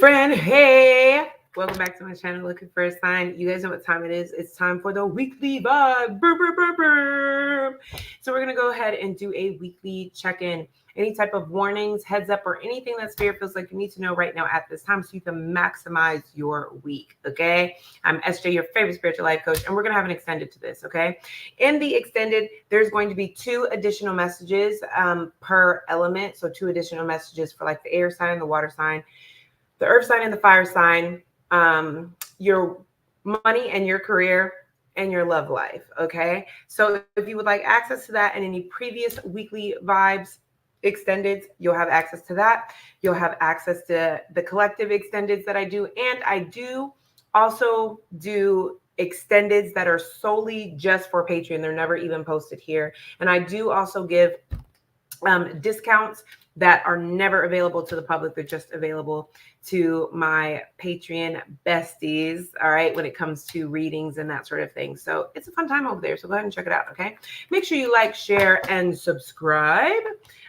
friend, hey, welcome back to my channel. Looking for a sign. You guys know what time it is. It's time for the weekly vibe. Brr, brr, brr, brr. So we're gonna go ahead and do a weekly check-in. Any type of warnings, heads up, or anything that spirit feels like you need to know right now at this time so you can maximize your week. Okay, I'm SJ, your favorite spiritual life coach, and we're gonna have an extended to this. Okay, in the extended, there's going to be 2 additional messages per element. So 2 additional messages for like the air sign, the water sign, the earth sign, and the fire sign, your money and your career and your love life. Okay. So if you would like access to that and any previous weekly vibes extendeds, you'll have access to that. You'll have access to the collective extendeds that I do. And I do also do extendeds that are solely just for Patreon. They're never even posted here. And I do also give discounts that are never available to the public. They're just available to my Patreon besties, all right, when it comes to readings and that sort of thing. So it's a fun time over there. So go ahead and check it out, okay? Make sure you like, share, and subscribe.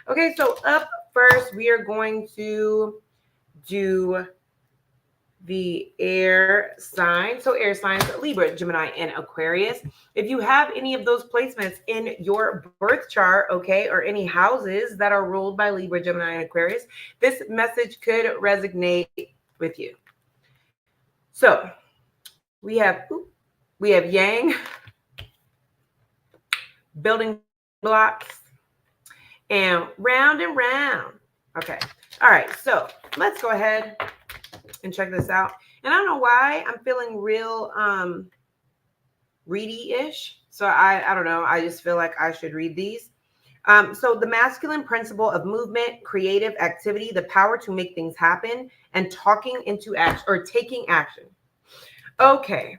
Okay, so up first, we are going to do the air sign. So air signs, Libra, Gemini, and Aquarius. If you have any of those placements in your birth chart, okay, or any houses that are ruled by Libra, Gemini, and Aquarius, this message could resonate with you. So we have Yang, building blocks, and round and round. Okay. All right. So let's go ahead and check this out. And I don't know why I'm feeling real ready-ish. So I don't know. I just feel like I should read these. So the masculine principle of movement, creative activity, the power to make things happen, and talking into action or taking action. Okay.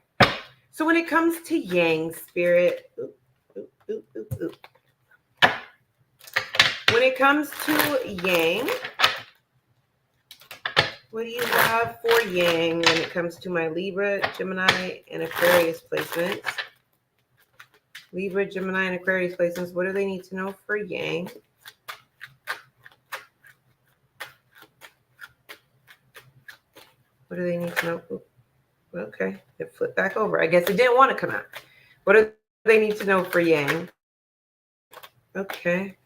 So when it comes to Yang spirit, when it comes to Yang, what do you have for Yang when it comes to my Libra, Gemini, and Aquarius placements? Libra, Gemini, and Aquarius placements. What do they need to know for Yang? What do they need to know? Ooh, okay, it flipped back over. I guess it didn't want to come out. What do they need to know for Yang? Okay.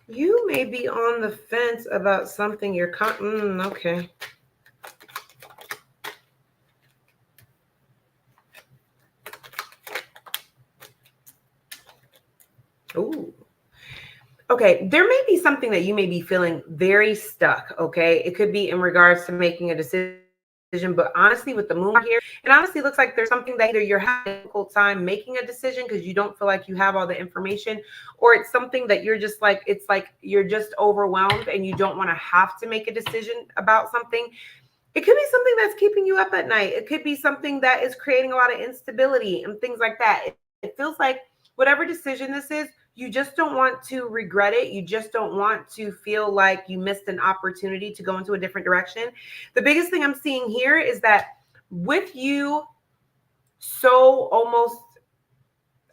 You may be on the fence about something you're okay. Ooh. Okay, there may be something that you may be feeling very stuck, okay? It could be in regards to making a decision, but honestly, with the moon here, it honestly looks like there's something that either you're having a difficult time making a decision because you don't feel like you have all the information, or it's something that you're just like, it's like you're just overwhelmed and you don't want to have to make a decision about something. It could be something that's keeping you up at night. It could be something that is creating a lot of instability and things like that. It feels like whatever decision this is, you just don't want to regret it. You just don't want to feel like you missed an opportunity to go into a different direction. The biggest thing I'm seeing here is that with you so almost,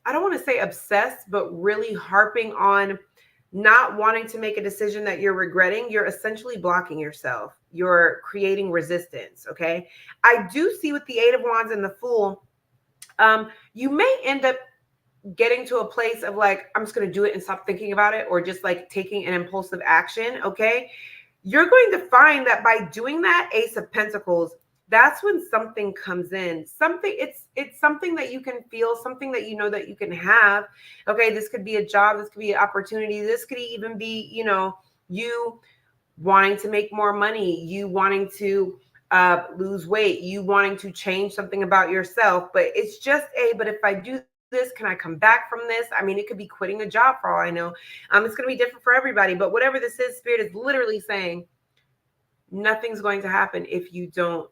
I don't want to say obsessed, but really harping on not wanting to make a decision that you're regretting, you're essentially blocking yourself. You're creating resistance, okay? I do see with the 8 of Wands and the Fool, you may end up getting to a place of like, I'm just going to do it and stop thinking about it, or just like taking an impulsive action. Okay. You're going to find that by doing that, Ace of Pentacles, that's when something comes in. It's something that you can feel, something that you know that you can have. Okay. This could be a job. This could be an opportunity. This could even be, you wanting to make more money, you wanting to lose weight, you wanting to change something about yourself. But it's just but if I do this, can I come back from this? I mean, it could be quitting a job for all I know. It's going to be different for everybody, but whatever this is, Spirit is literally saying nothing's going to happen if you don't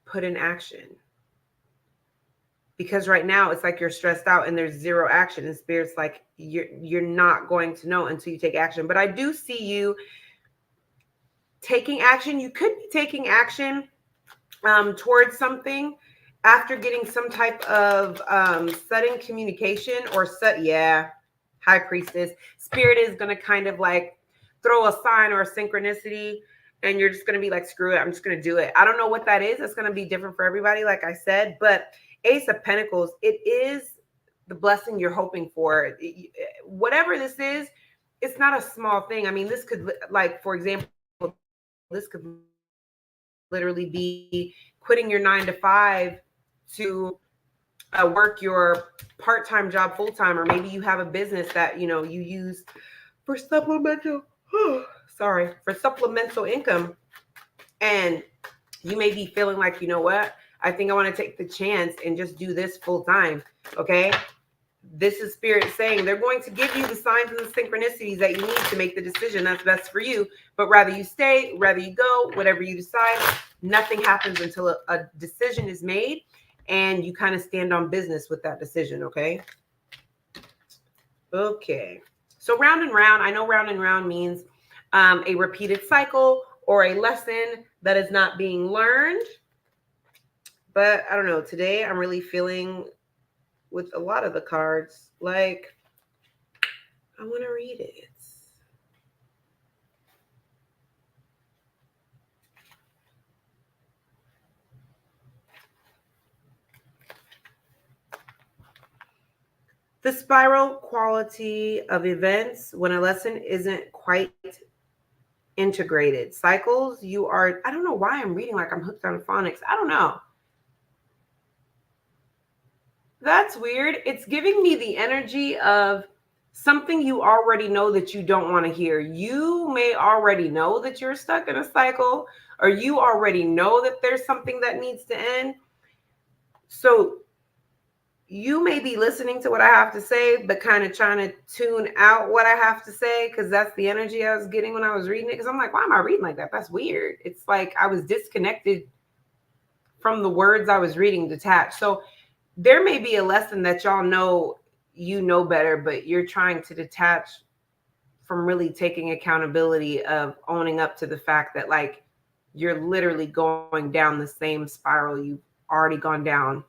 put in action. Because right now it's like you're stressed out and there's zero action, and Spirit's like you're not going to know until you take action. But I do see you taking action. You could be taking action towards something. after getting some type of sudden communication or yeah, high priestess, spirit is going to kind of like throw a sign or a synchronicity, and you're just going to be like, screw it, I'm just going to do it. I don't know what that is. It's going to be different for everybody, like I said. But Ace of Pentacles, it is the blessing you're hoping for. Whatever this is, it's not a small thing. I mean, this could, like, for example, this could literally be quitting your 9 to 5 to work your part-time job full-time, or maybe you have a business that you use for supplemental for supplemental income, and you may be feeling like, you know what, I think I want to take the chance and just do this full-time. Okay, this is spirit saying they're going to give you the signs and the synchronicities that you need to make the decision that's best for you. But rather you stay, rather you go, whatever you decide, nothing happens until a decision is made and you kind of stand on business with that decision. Okay. Okay. So round and round, I know round and round means a repeated cycle or a lesson that is not being learned. But I don't know, today I'm really feeling with a lot of the cards, like, I want to read it. The spiral quality of events when a lesson isn't quite integrated. Cycles, you are, I don't know why I'm reading like I'm hooked on phonics. I don't know. That's weird. It's giving me the energy of something you already know that you don't want to hear. You may already know that you're stuck in a cycle, or you already know that there's something that needs to end. So you may be listening to what I have to say, but kind of trying to tune out what I have to say, because that's the energy I was getting when I was reading it. Because I'm like, why am I reading like that? That's weird. It's like I was disconnected from the words I was reading, detached. So there may be a lesson that y'all know you know better, but you're trying to detach from really taking accountability of owning up to the fact that, like, you're literally going down the same spiral you've already gone down.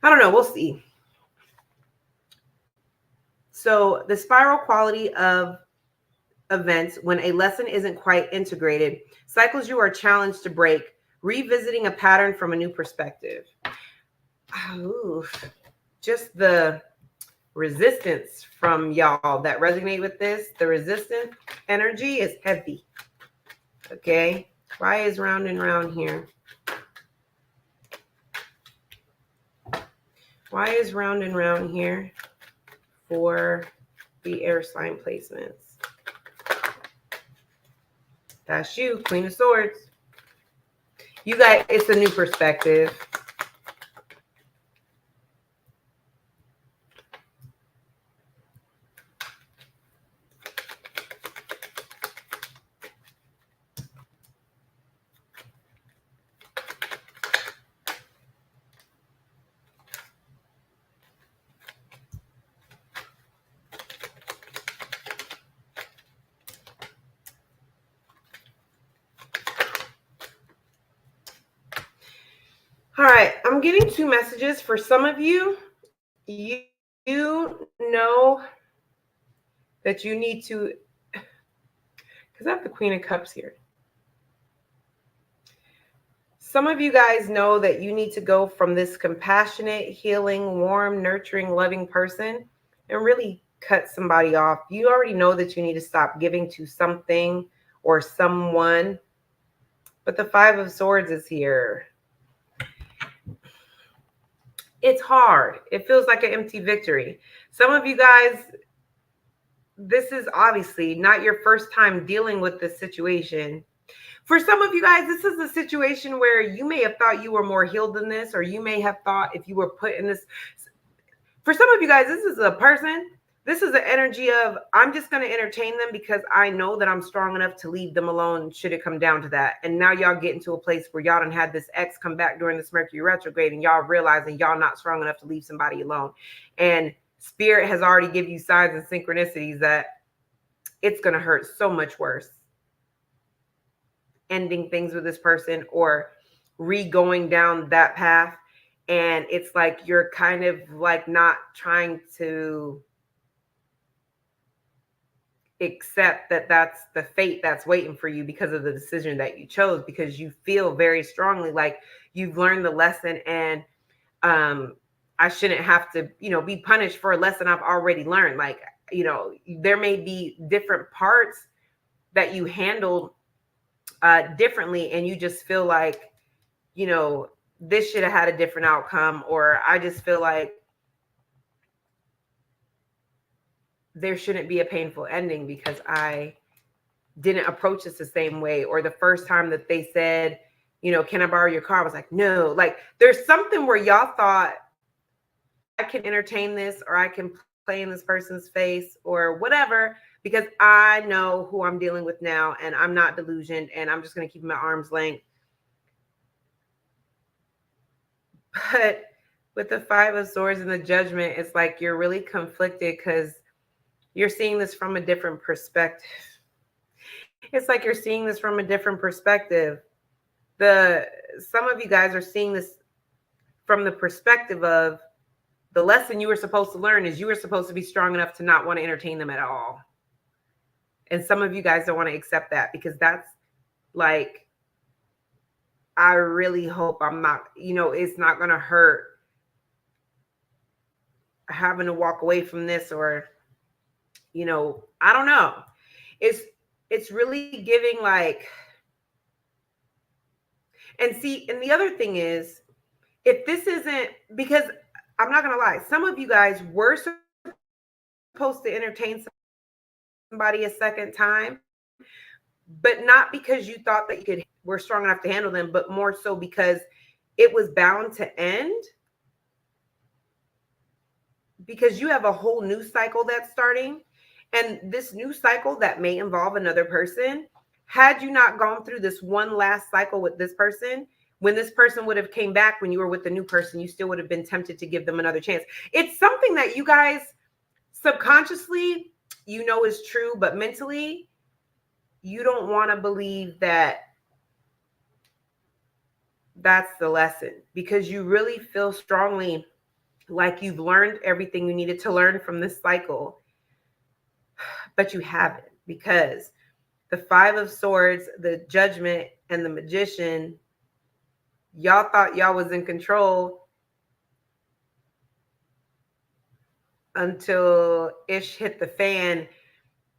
I don't know. We'll see. So the spiral quality of events when a lesson isn't quite integrated, cycles you are challenged to break, revisiting a pattern from a new perspective. Ooh, just the resistance from y'all that resonate with this. The resistance energy is heavy. Okay. Why is round and round here? Why is round and round here for the air sign placements? That's you, Queen of Swords. You guys, it's a new perspective. All right, I'm getting 2 messages for some of you. You know that you need to, because I have the Queen of Cups here. Some of you guys know that you need to go from this compassionate, healing, warm, nurturing, loving person and really cut somebody off. You already know that you need to stop giving to something or someone. But the 5 of Swords is here. It's hard. It feels like an empty victory. Some of you guys, this is obviously not your first time dealing with this situation. For some of you guys, this is a situation where you may have thought you were more healed than this, or you may have thought if you were put in this. For some of you guys, this is a person. This is the energy of, I'm just going to entertain them because I know that I'm strong enough to leave them alone should it come down to that. And now y'all get into a place where y'all done had this ex come back during this Mercury retrograde, and y'all realizing y'all not strong enough to leave somebody alone. And spirit has already given you signs and synchronicities that it's going to hurt so much worse ending things with this person or re-going down that path. And it's like you're kind of like not trying to accept that that's the fate that's waiting for you because of the decision that you chose, because you feel very strongly like you've learned the lesson, and I shouldn't have to, be punished for a lesson I've already learned. Like, there may be different parts that you handled differently, and you just feel like, this should have had a different outcome, or I just feel like there shouldn't be a painful ending because I didn't approach this the same way. Or the first time that they said, can I borrow your car? I was like, no. Like, there's something where y'all thought I can entertain this, or I can play in this person's face or whatever, because I know who I'm dealing with now, and I'm not delusioned, and I'm just going to keep my arm's length. But with the Five of Swords and the Judgment, it's like you're really conflicted because you're seeing this from a different perspective. It's like you're seeing this from a different perspective. Some of you guys are seeing this from the perspective of the lesson you were supposed to learn is you were supposed to be strong enough to not want to entertain them at all. And some of you guys don't want to accept that, because that's like, I really hope I'm not, it's not going to hurt having to walk away from this, or, I don't know. It's really giving like, and see, and the other thing is, if this isn't, because I'm not going to lie, some of you guys were supposed to entertain somebody a second time, but not because you thought that you were strong enough to handle them, but more so because it was bound to end, because you have a whole new cycle that's starting. And this new cycle that may involve another person, had you not gone through this one last cycle with this person, when this person would have came back when you were with the new person, you still would have been tempted to give them another chance. It's something that you guys subconsciously, is true, but mentally, you don't want to believe that that's the lesson, because you really feel strongly like you've learned everything you needed to learn from this cycle, but you haven't, because the Five of Swords, the Judgment, and the Magician, y'all thought y'all was in control until ish hit the fan.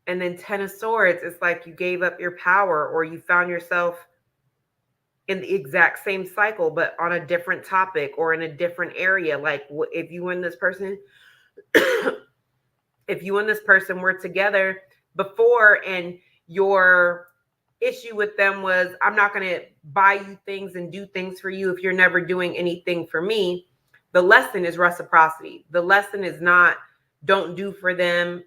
And then Ten of Swords, it's like you gave up your power, or you found yourself in the exact same cycle, but on a different topic or in a different area. Like, if you and this person, if you and this person were together before, and your issue with them was, I'm not going to buy you things and do things for you if you're never doing anything for me. The lesson is reciprocity. The lesson is not, don't do for them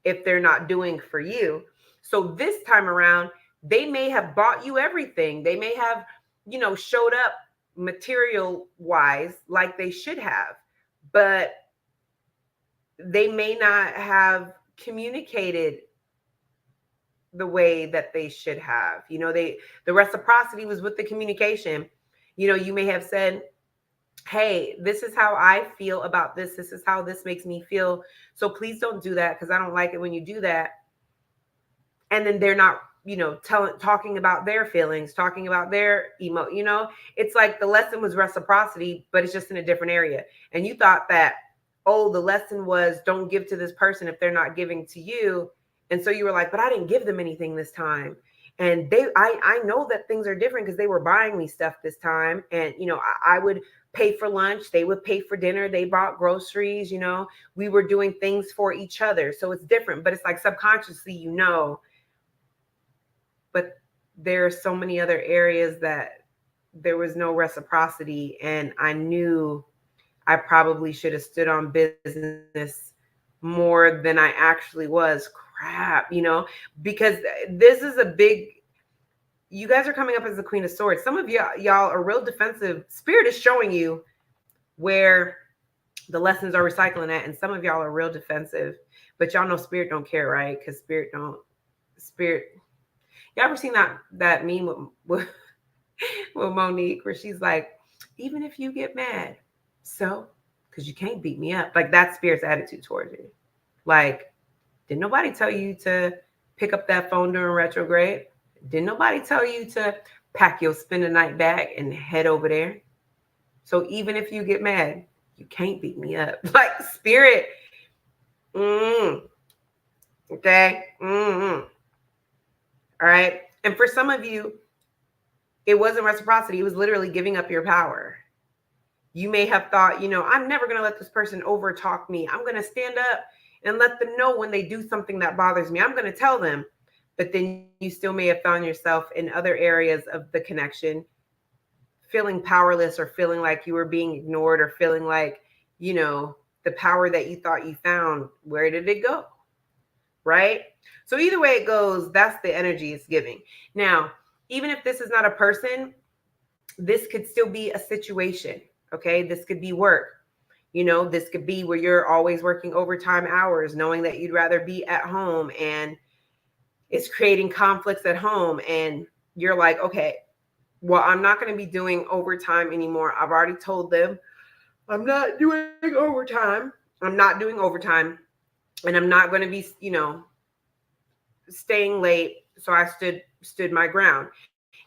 if they're not doing for you. So this time around, they may have bought you everything. They may have, showed up material wise like they should have, but they may not have communicated the way that they should have. The reciprocity was with the communication. You may have said, hey, this is how I feel about this. This is how this makes me feel. So please don't do that, because I don't like it when you do that. And then they're not, talking about their feelings, talking about their it's like the lesson was reciprocity, but it's just in a different area. And you thought that, oh, the lesson was don't give to this person if they're not giving to you. And so you were like, but I didn't give them anything this time. And I know that things are different because they were buying me stuff this time. And, I would pay for lunch. They would pay for dinner. They bought groceries. We were doing things for each other. So it's different, but it's like subconsciously, but there are so many other areas that there was no reciprocity. And I knew I probably should have stood on business more than I actually was. Crap, because this is a big, you guys are coming up as the Queen of Swords. Some of y'all are real defensive. Spirit is showing you where the lessons are recycling at, and some of y'all are real defensive, but y'all know Spirit don't care, right? Because Spirit, you ever seen that meme with Monique, where she's like, even if you get mad. So, because you can't beat me up. Like that's Spirit's attitude towards you. Like, did nobody tell you to pick up that phone during retrograde? Did nobody tell you to pack your spend the night bag and head over there? So even if you get mad, you can't beat me up. Like Spirit, okay, all right. And for some of you, it wasn't reciprocity. It was literally giving up your power. You may have thought, I'm never going to let this person over talk me. I'm going to stand up and let them know when they do something that bothers me. I'm going to tell them. But then you still may have found yourself in other areas of the connection feeling powerless or feeling like you were being ignored or feeling like, the power that you thought you found, where did it go? Right? So either way it goes, that's the energy it's giving. Now, even if this is not a person, this could still be a situation. Okay. This could be work. This could be where you're always working overtime hours, knowing that you'd rather be at home and it's creating conflicts at home. And you're like, okay, well, I'm not going to be doing overtime anymore. I've already told them I'm not doing overtime. I'm not doing overtime. And I'm not going to be, staying late. So I stood my ground.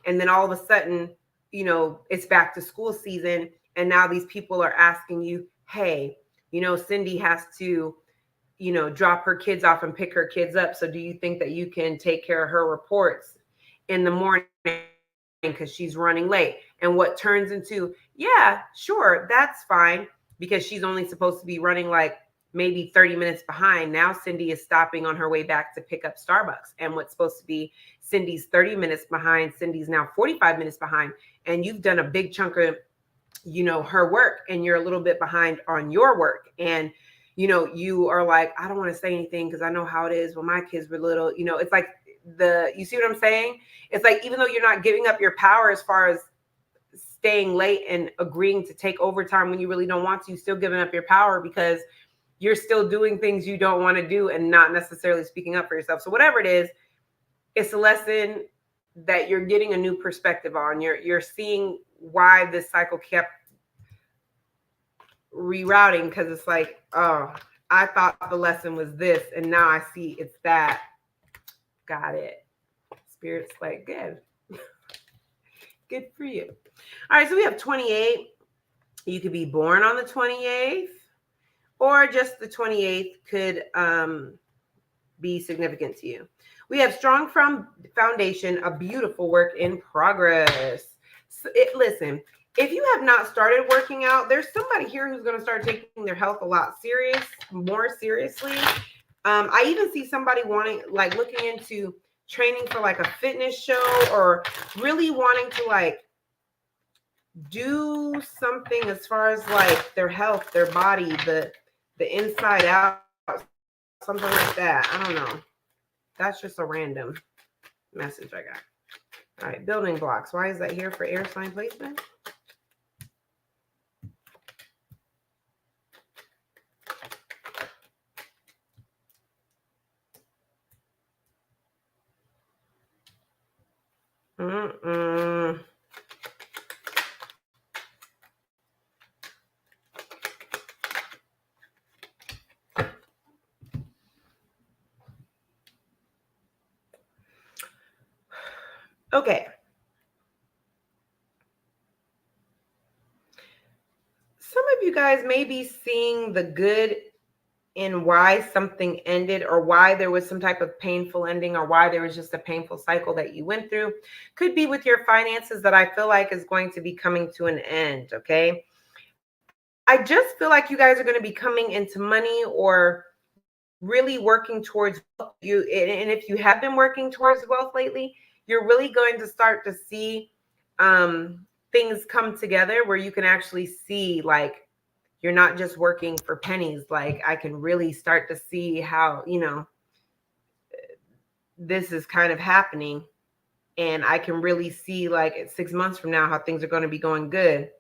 And then all of a sudden, it's back to school season. And now these people are asking you, hey, Cindy has to, drop her kids off and pick her kids up. So do you think that you can take care of her reports in the morning because she's running late? And what turns into, yeah, sure, that's fine, because she's only supposed to be running like maybe 30 minutes behind. Now Cindy is stopping on her way back to pick up Starbucks. And what's supposed to be Cindy's 30 minutes behind, Cindy's now 45 minutes behind. And you've done a big chunk of, her work, and you're a little bit behind on your work. And, you are like, I don't want to say anything because I know how it is when my kids were little. It's like you see what I'm saying? It's like, even though you're not giving up your power as far as staying late and agreeing to take overtime when you really don't want to, still giving up your power because you're still doing things you don't want to do and not necessarily speaking up for yourself. So whatever it is, it's a lesson that you're getting a new perspective on. You're seeing why this cycle kept rerouting, because it's like, oh, I thought the lesson was this, and now I see it's that. Got it. Spirit's like, good. Good for you. All right, so we have 28. You could be born on the 28th, or just the 28th could be significant to you. We have strong foundation, a beautiful work in progress. So listen, if you have not started working out, there's somebody here who's going to start taking their health a lot more seriously. I even see somebody looking into training for like a fitness show, or really wanting to like do something as far as like their health, their body, the inside out, something like that. I don't know. That's just a random message I got. All right, building blocks. Why is that here for air sign placement? Okay. Some of you guys may be seeing the good in why something ended, or why there was some type of painful ending, or why there was just a painful cycle that you went through. Could be with your finances that I feel like is going to be coming to an end, okay? I just feel like you guys are going to be coming into money, or really working towards you. And if you have been working towards wealth lately, you're really going to start to see things come together where you can actually see, like, you're not just working for pennies. Like, I can really start to see how, this is kind of happening. And I can really see, like, 6 months from now, how things are going to be going good.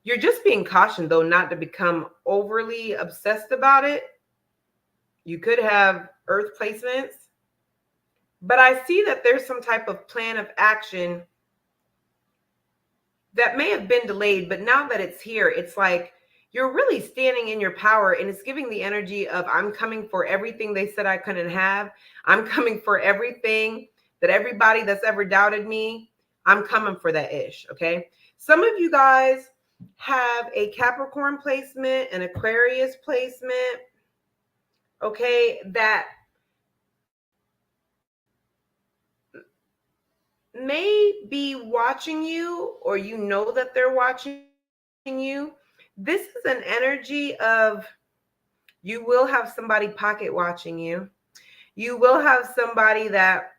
You're just being cautioned, though, not to become overly obsessed about it. You could have earth placements, but I see that there's some type of plan of action that may have been delayed, but now that it's here, it's like you're really standing in your power, and it's giving the energy of I'm coming for everything they said I couldn't have. I'm coming for everything that everybody that's ever doubted me. I'm coming for that ish. Okay. Some of you guys have a Capricorn placement, an Aquarius placement. Okay. That may be watching you, or you know that they're watching you. This is an energy of you will have somebody pocket watching you. You will have somebody that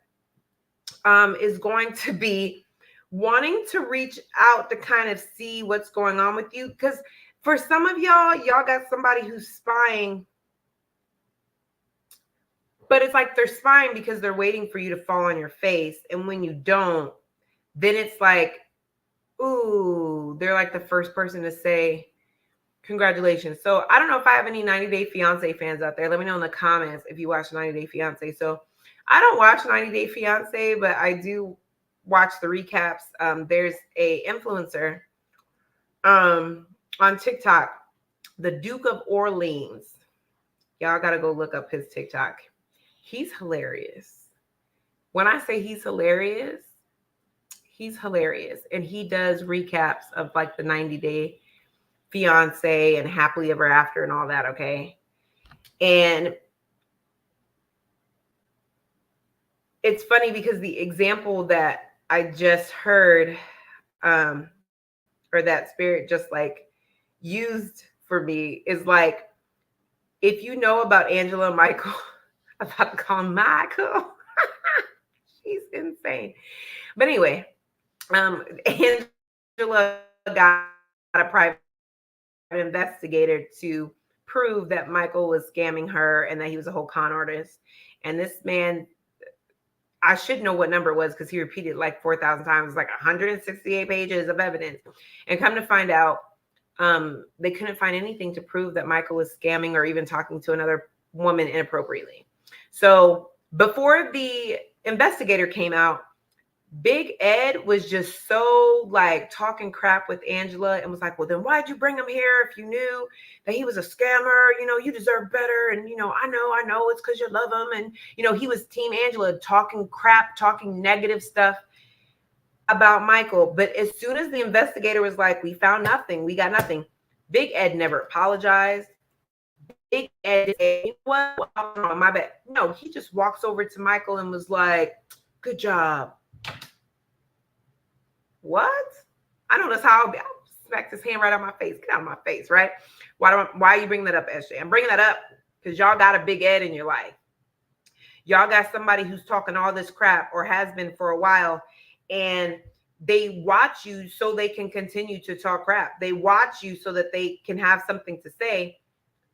is going to be wanting to reach out to kind of see what's going on with you. Because for some of y'all got somebody who's spying, but it's like they're spying because they're waiting for you to fall on your face. And when you don't, then it's like, ooh, they're like the first person to say, congratulations. So I don't know if I have any 90 Day Fiance fans out there. Let me know in the comments if you watch 90 Day Fiance. So I don't watch 90 Day Fiance, but I do watch the recaps. There's a influencer on TikTok, the Duke of Orleans. Y'all got to go look up his TikTok. He's hilarious. When I say he's hilarious, and he does recaps of like the 90 Day Fiance and Happily Ever After and all that. Okay. And it's funny because the example that I just heard, or that spirit just like used for me is like, if you know about Angela Michael, I'm about to call him Michael. She's insane. But anyway, Angela got a private investigator to prove that Michael was scamming her and that he was a whole con artist. And this man, I should know what number it was because he repeated like 4,000 times. It's like 168 pages of evidence. And come to find out, they couldn't find anything to prove that Michael was scamming or even talking to another woman inappropriately. So before the investigator came out, Big Ed was just so like talking crap with Angela and was like, well, then why'd you bring him here if you knew that he was a scammer? You know, you deserve better. And, you know, I know it's because you love him. And, you know, he was Team Angela, talking crap, talking negative stuff about Michael. But as soon as the investigator was like, we found nothing, we got nothing, Big Ed never apologized. Big Ed said, you know what? My bad. No, he just walks over to Michael and was like, good job. What? I know that's how I'll smack his hand right out my face. Get out of my face, right? Why are you bringing that up, SJ? I'm bringing that up because y'all got a Big Ed in your life. Y'all got somebody who's talking all this crap or has been for a while, and they watch you so they can continue to talk crap. They watch you so that they can have something to say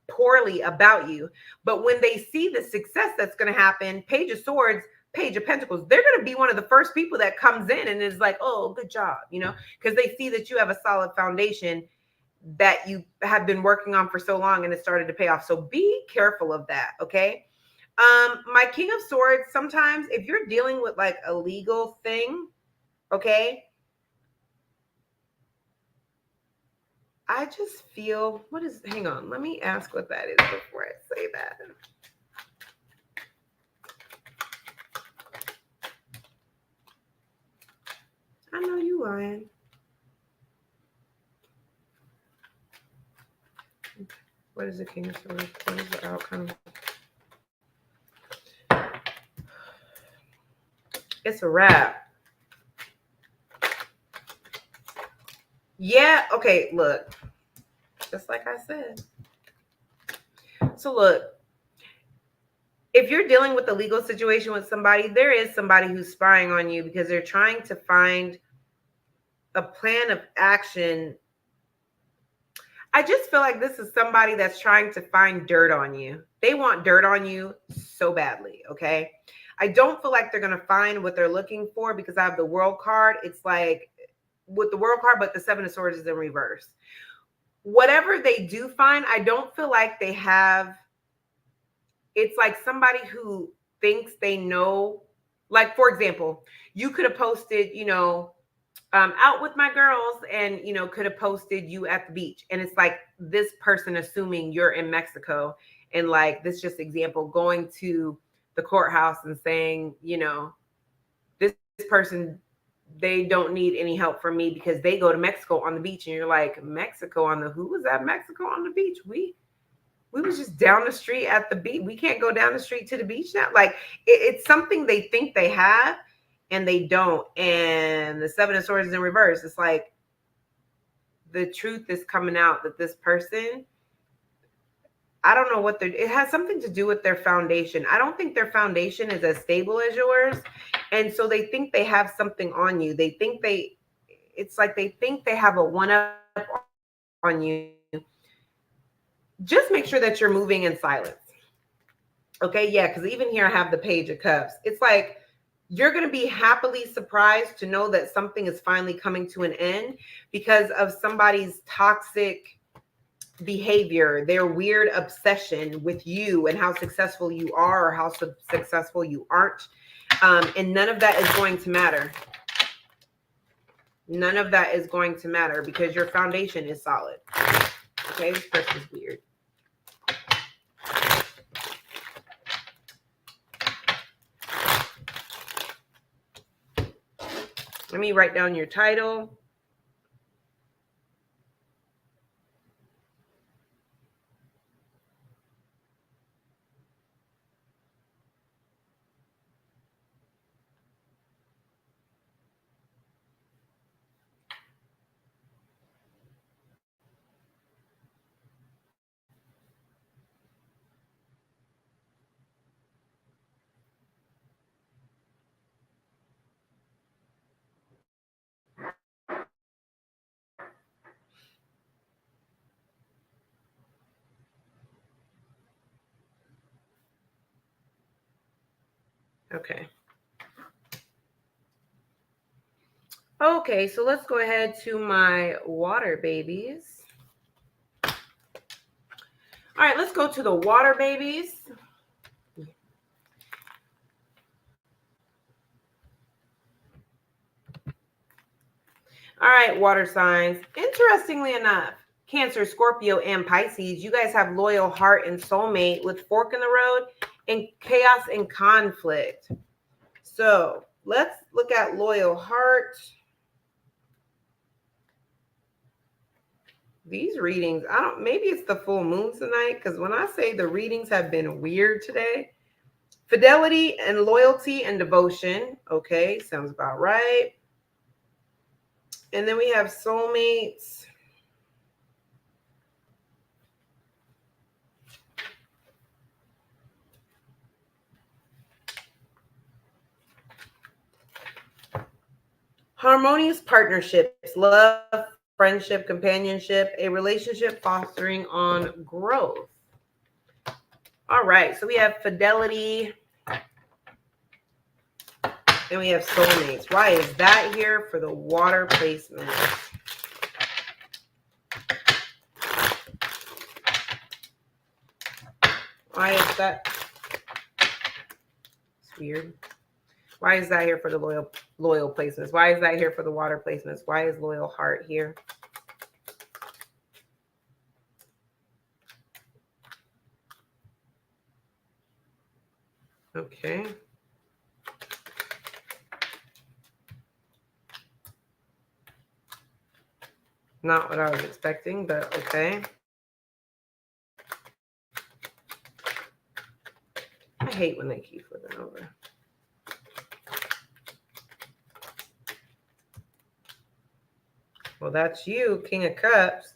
poorly about you. But when they see the success that's going to happen, Page of Swords, Page of Pentacles, they're going to be one of the first people that comes in and is like, oh, good job, you know, because they see that you have a solid foundation that you have been working on for so long and it started to pay off. So be careful of that. Okay. My King of Swords, sometimes if you're dealing with like a legal thing, okay, I just feel, hang on, let me ask what that is before I say that. I know you lying. What is the King of Swords? What is the outcome? It's a wrap. Yeah, okay, look. Just like I said. So look, if you're dealing with a legal situation with somebody, there is somebody who's spying on you because they're trying to find a plan of action. I just feel like this is somebody that's trying to find dirt on you. They want dirt on you so badly, okay? I don't feel like they're going to find what they're looking for because I have the World card. It's like with the World card, but the Seven of Swords is in reverse. Whatever they do find, I don't feel like they have. It's like somebody who thinks they know. Like, for example, you could have posted, you know, out with my girls, and could have posted you at the beach, and it's like this person assuming you're in Mexico, and like this just example going to the courthouse and saying, this person, they don't need any help from me because they go to Mexico on the beach, and you're like, Mexico on the who was that? Mexico on the beach? We was just down the street at the beach. We can't go down the street to the beach now. Like it's something they think they have and they don't. And the Seven of Swords is in reverse. It's like the truth is coming out that this person, I don't know what it has something to do with their foundation. I don't think their foundation is as stable as yours. And so they think they have something on you. It's like they think they have a one up on you. Just make sure that you're moving in silence. Okay, yeah, because even here I have the Page of Cups. It's like you're going to be happily surprised to know that something is finally coming to an end because of somebody's toxic behavior, their weird obsession with you and how successful you are or how successful you aren't. And none of that is going to matter. None of that is going to matter because your foundation is solid. Okay, this person's weird. Let me write down your title. Okay. Okay, so let's go ahead to my water babies. All right, let's go to the water babies. All right, water signs. Interestingly enough, Cancer, Scorpio, and Pisces, you guys have loyal heart and soulmate with fork in the road and chaos and conflict. So let's look at loyal heart. These readings, maybe it's the full moon tonight, because when I say the readings have been weird today, fidelity and loyalty and devotion. Okay, sounds about right. And then we have soulmates. Harmonious partnerships, love, friendship, companionship, a relationship fostering on growth. All right, so we have fidelity and we have soulmates. Why is that here for the water placement? Why is that? It's weird. Why is that here for the loyal placements? Why is that here for the water placements? Why is loyal heart here? Okay. Not what I was expecting, but okay. I hate when they keep flipping over. Well, that's you, King of Cups.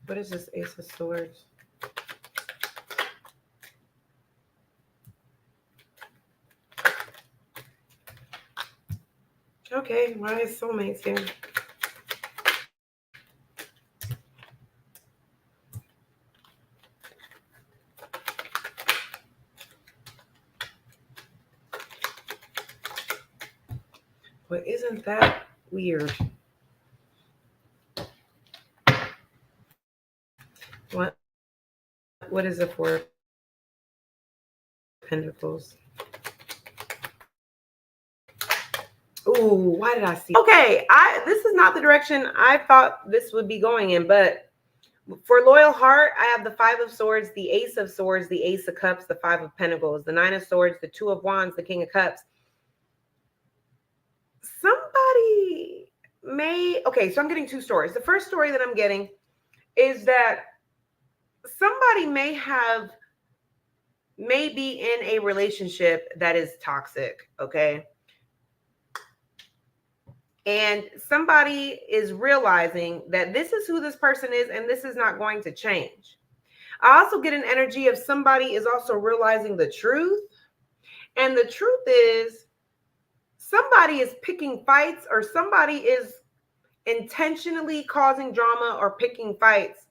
What is this Ace of Swords? Okay, why is soulmates here? Well, isn't that weird? What is it for? Pentacles. Ooh, why did I see? Okay, this is not the direction I thought this would be going in, but for loyal heart, I have the Five of Swords, the Ace of Swords, the Ace of Cups, the Five of Pentacles, the Nine of Swords, the Two of Wands, the King of Cups. Somebody okay, so I'm getting two stories. The first story that I'm getting is that somebody may be in a relationship that is toxic, okay? And somebody is realizing that this is who this person is and this is not going to change. I also get an energy of somebody is also realizing the truth. And the truth is somebody is picking fights, or somebody is intentionally causing drama or picking fights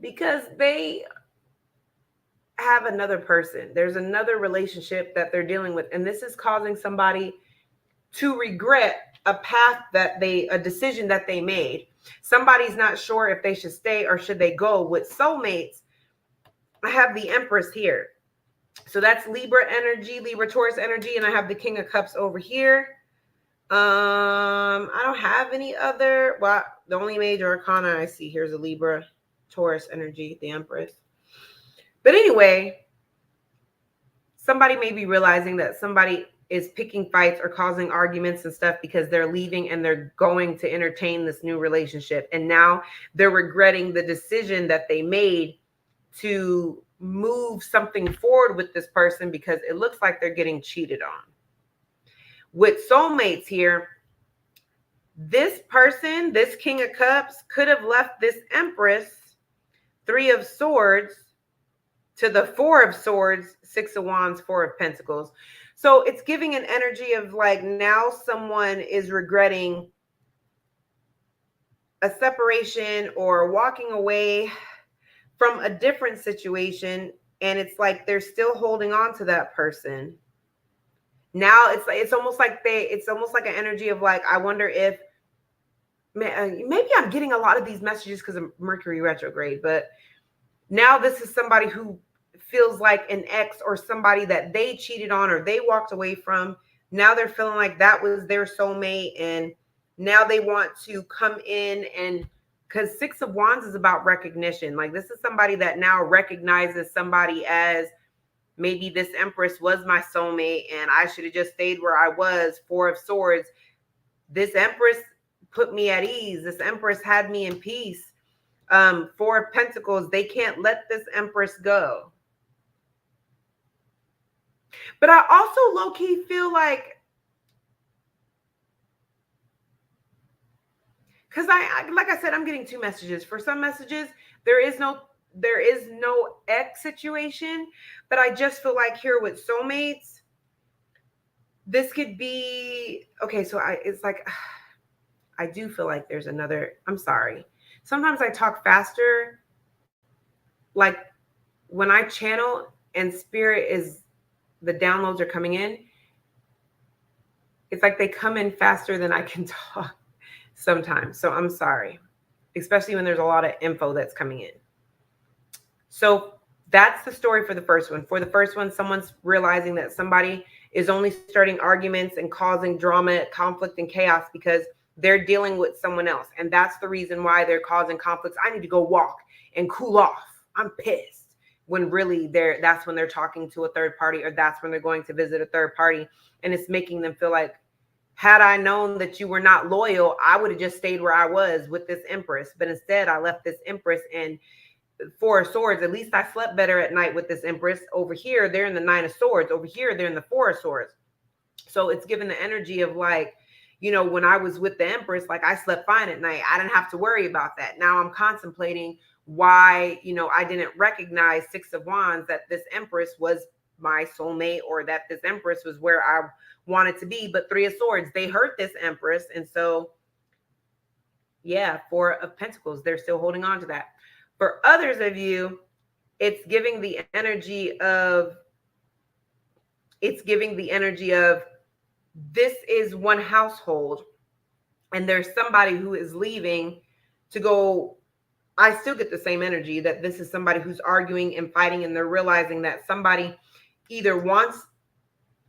because they have another person. There's another relationship that they're dealing with. And this is causing somebody to regret a decision that they made. Somebody's not sure if they should stay or should they go. With soulmates, I have the Empress here. So that's Libra energy, Libra Taurus energy, and I have the King of Cups over here. I don't have any other, well, the only major arcana I see here is a Libra Taurus energy, the Empress. But anyway, somebody may be realizing that somebody is picking fights or causing arguments and stuff because they're leaving and they're going to entertain this new relationship. And now they're regretting the decision that they made to move something forward with this person because it looks like they're getting cheated on. With soulmates here, this person, this King of Cups, could have left this Empress, Three of Swords, to the Four of Swords, Six of Wands, Four of Pentacles. So it's giving an energy of like now someone is regretting a separation or walking away from a different situation. And it's like they're still holding on to that person. Now it's almost like an energy of like, I wonder if maybe I'm getting a lot of these messages because of Mercury retrograde, but now this is somebody who feels like an ex or somebody that they cheated on or they walked away from. Now they're feeling like that was their soulmate, and now they want to come in, and because Six of Wands is about recognition. Like this is somebody that now recognizes somebody as maybe this Empress was my soulmate and I should have just stayed where I was. Four of Swords. This Empress put me at ease. This Empress had me in peace. Four of Pentacles. They can't let this Empress go. But I also low-key feel like, because like I said, I'm getting two messages. For some messages, there is no ex situation, but I just feel like here with soulmates, this could be okay. So it's like I do feel like there's another. I'm sorry. Sometimes I talk faster. Like when I channel and spirit is the downloads are coming in, it's like they come in faster than I can talk sometimes. So I'm sorry, especially when there's a lot of info that's coming in. So that's the story for the first one. For the first one, someone's realizing that somebody is only starting arguments and causing drama, conflict, and chaos because they're dealing with someone else. And that's the reason why they're causing conflicts. I need to go walk and cool off. I'm pissed. When really that's when they're talking to a third party, or that's when they're going to visit a third party. And it's making them feel like, had I known that you were not loyal, I would have just stayed where I was with this Empress. But instead, I left this Empress and Four of Swords. At least I slept better at night with this Empress. Over here, they're in the Nine of Swords. Over here, they're in the Four of Swords. So it's given the energy of like, you know, when I was with the Empress, like I slept fine at night. I didn't have to worry about that. Now I'm contemplating why, you know, I didn't recognize Six of Wands, that this Empress was my soulmate, or that this Empress was where I wanted to be. But Three of Swords, they hurt this Empress. And so, yeah, Four of Pentacles, they're still holding on to that. For others of you, it's giving the energy of this is one household and there's somebody who is leaving to go I still get the same energy that this is somebody who's arguing and fighting, and they're realizing that somebody either wants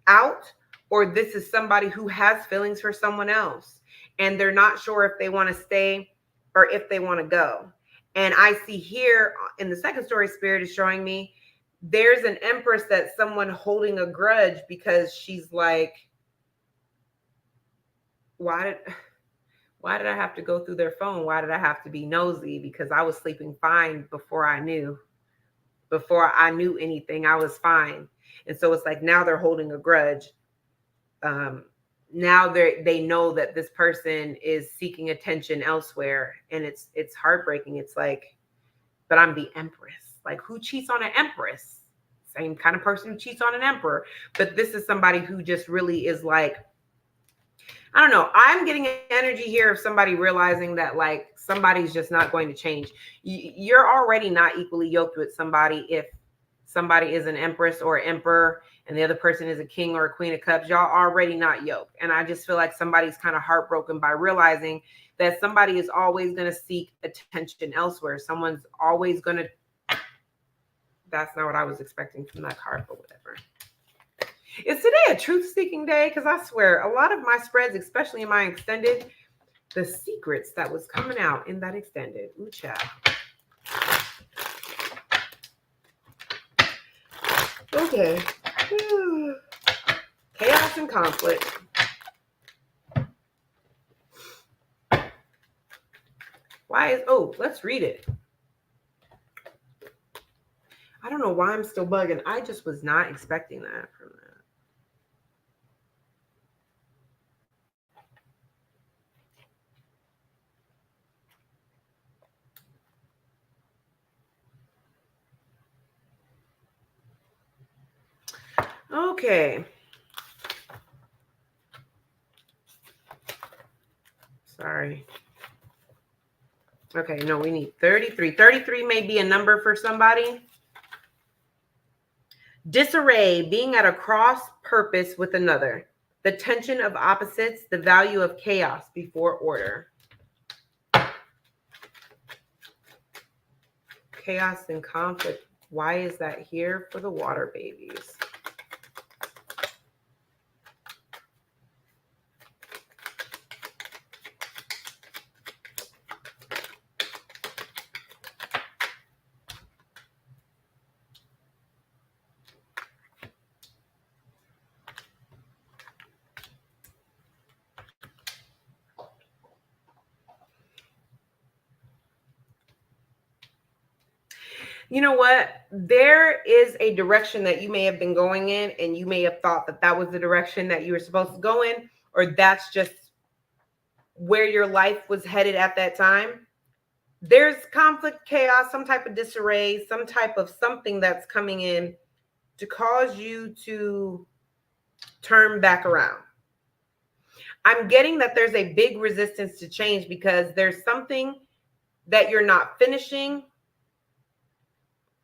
out, or this is somebody who has feelings for someone else and they're not sure if they want to stay or if they want to go. And I see here in the second story, Spirit is showing me there's an Empress that's someone holding a grudge because she's like, why did I have to go through their phone? Why did I have to be nosy? Because I was sleeping fine before I knew anything. I was fine. And so it's like now they're holding a grudge. Now they know that this person is seeking attention elsewhere, and it's heartbreaking. It's like, but I'm the Empress. Like, who cheats on an Empress? Same kind of person who cheats on an emperor. But this is somebody who just really is like, I don't know. I'm getting energy here of somebody realizing that like somebody's just not going to change. You're already not equally yoked with somebody if somebody is an Empress or emperor and the other person is a king or a queen of cups. Y'all already not yoked. And I just feel like somebody's kind of heartbroken by realizing that somebody is always going to seek attention elsewhere. Someone's always going to. That's not what I was expecting from that card, but whatever. Is today a truth-seeking day? Because I swear, a lot of my spreads, especially in my extended, the secrets that was coming out in that extended. Ooh, child. Okay. Chaos and conflict. Let's read it. I don't know why I'm still bugging. I just was not expecting that from that. Okay. Sorry. Okay, no, we need 33. 33 may be a number for somebody. Disarray, being at a cross purpose with another. The tension of opposites, the value of chaos before order. Chaos and conflict. Why is that here for the water babies? You know what? There is a direction that you may have been going in, and you may have thought that that was the direction that you were supposed to go in, or that's just where your life was headed at that time. There's conflict, chaos, some type of disarray, some type of something that's coming in to cause you to turn back around. I'm getting that there's a big resistance to change because there's something that you're not finishing.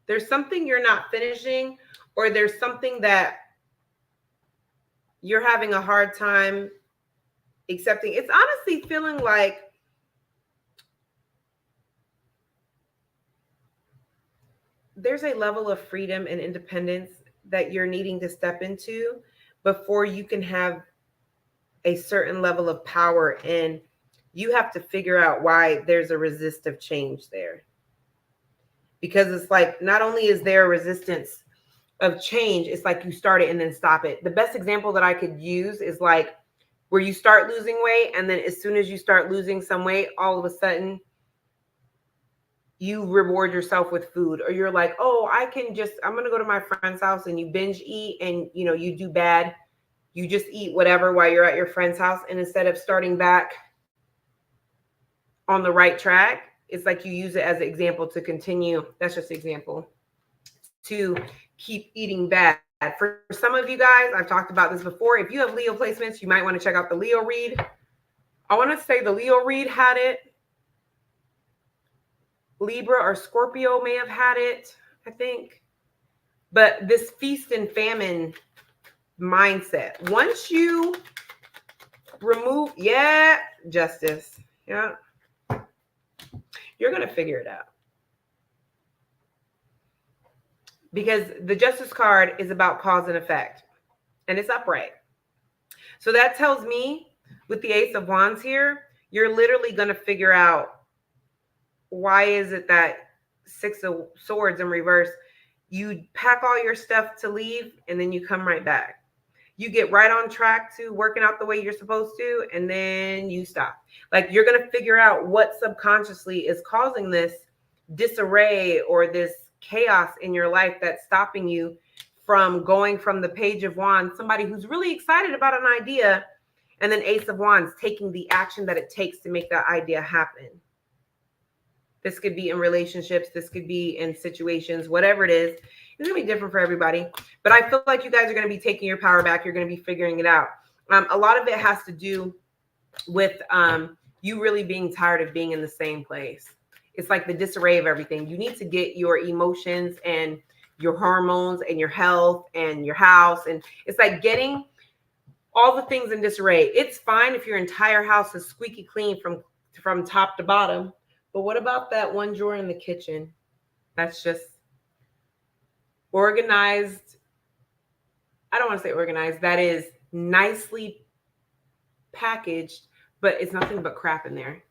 There's something you're not finishing, or there's something that you're having a hard time accepting. It's honestly feeling like there's a level of freedom and independence that you're needing to step into before you can have a certain level of power. And you have to figure out why there's a resistive change there. Because it's like, not only is there a resistance of change, it's like you start it and then stop it. The best example that I could use is like where you start losing weight, and then as soon as you start losing some weight, all of a sudden you reward yourself with food, or you're like, oh, I'm going to go to my friend's house, and you binge eat, and you do bad. You just eat whatever while you're at your friend's house. And instead of starting back on the right track, it's like you use it as an example to continue. That's just an example to keep eating bad. For some of you guys, I've talked about this before. If you have Leo placements, you might want to check out the Leo read. I want to say the Leo read had it. Libra or Scorpio may have had it, I think. But this feast and famine mindset, once you remove, justice. Yeah. You're going to figure it out. because the Justice card is about cause and effect, and it's upright. So that tells me with the Ace of Wands here, you're literally going to figure out why is it that Six of Swords in reverse, you pack all your stuff to leave and then you come right back. You get right on track to working out the way you're supposed to, and then you stop. Like, you're going to figure out what subconsciously is causing this disarray or this chaos in your life that's stopping you from going from the Page of Wands, somebody who's really excited about an idea, and then Ace of Wands, taking the action that it takes to make that idea happen. This could be in relationships. This could be in situations, whatever it is. It's going to be different for everybody. But I feel like you guys are going to be taking your power back. You're going to be figuring it out. A lot of it has to do with you really being tired of being in the same place. It's like the disarray of everything. You need to get your emotions and your hormones and your health and your house. And it's like getting all the things in disarray. It's fine if your entire house is squeaky clean from top to bottom. But what about that one drawer in the kitchen? That's just organized. I don't want to say organized. That is nicely packaged, but it's nothing but crap in there.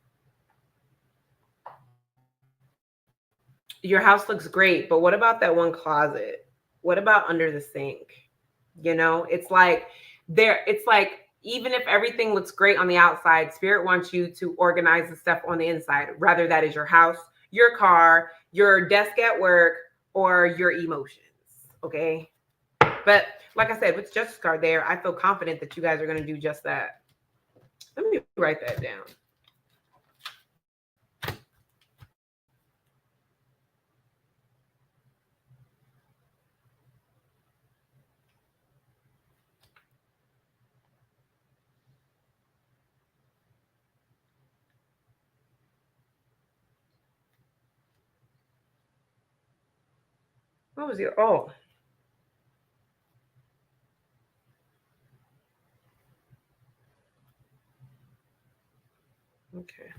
Your house looks great, but what about that one closet? What about under the sink? You know, it's like even if everything looks great on the outside, Spirit wants you to organize the stuff on the inside. Rather, that is your house, your car, your desk at work, or your emotions. Okay. But like I said, with Justice card there, I feel confident that you guys are going to do just that. Let me write that down. What was your, oh. Okay.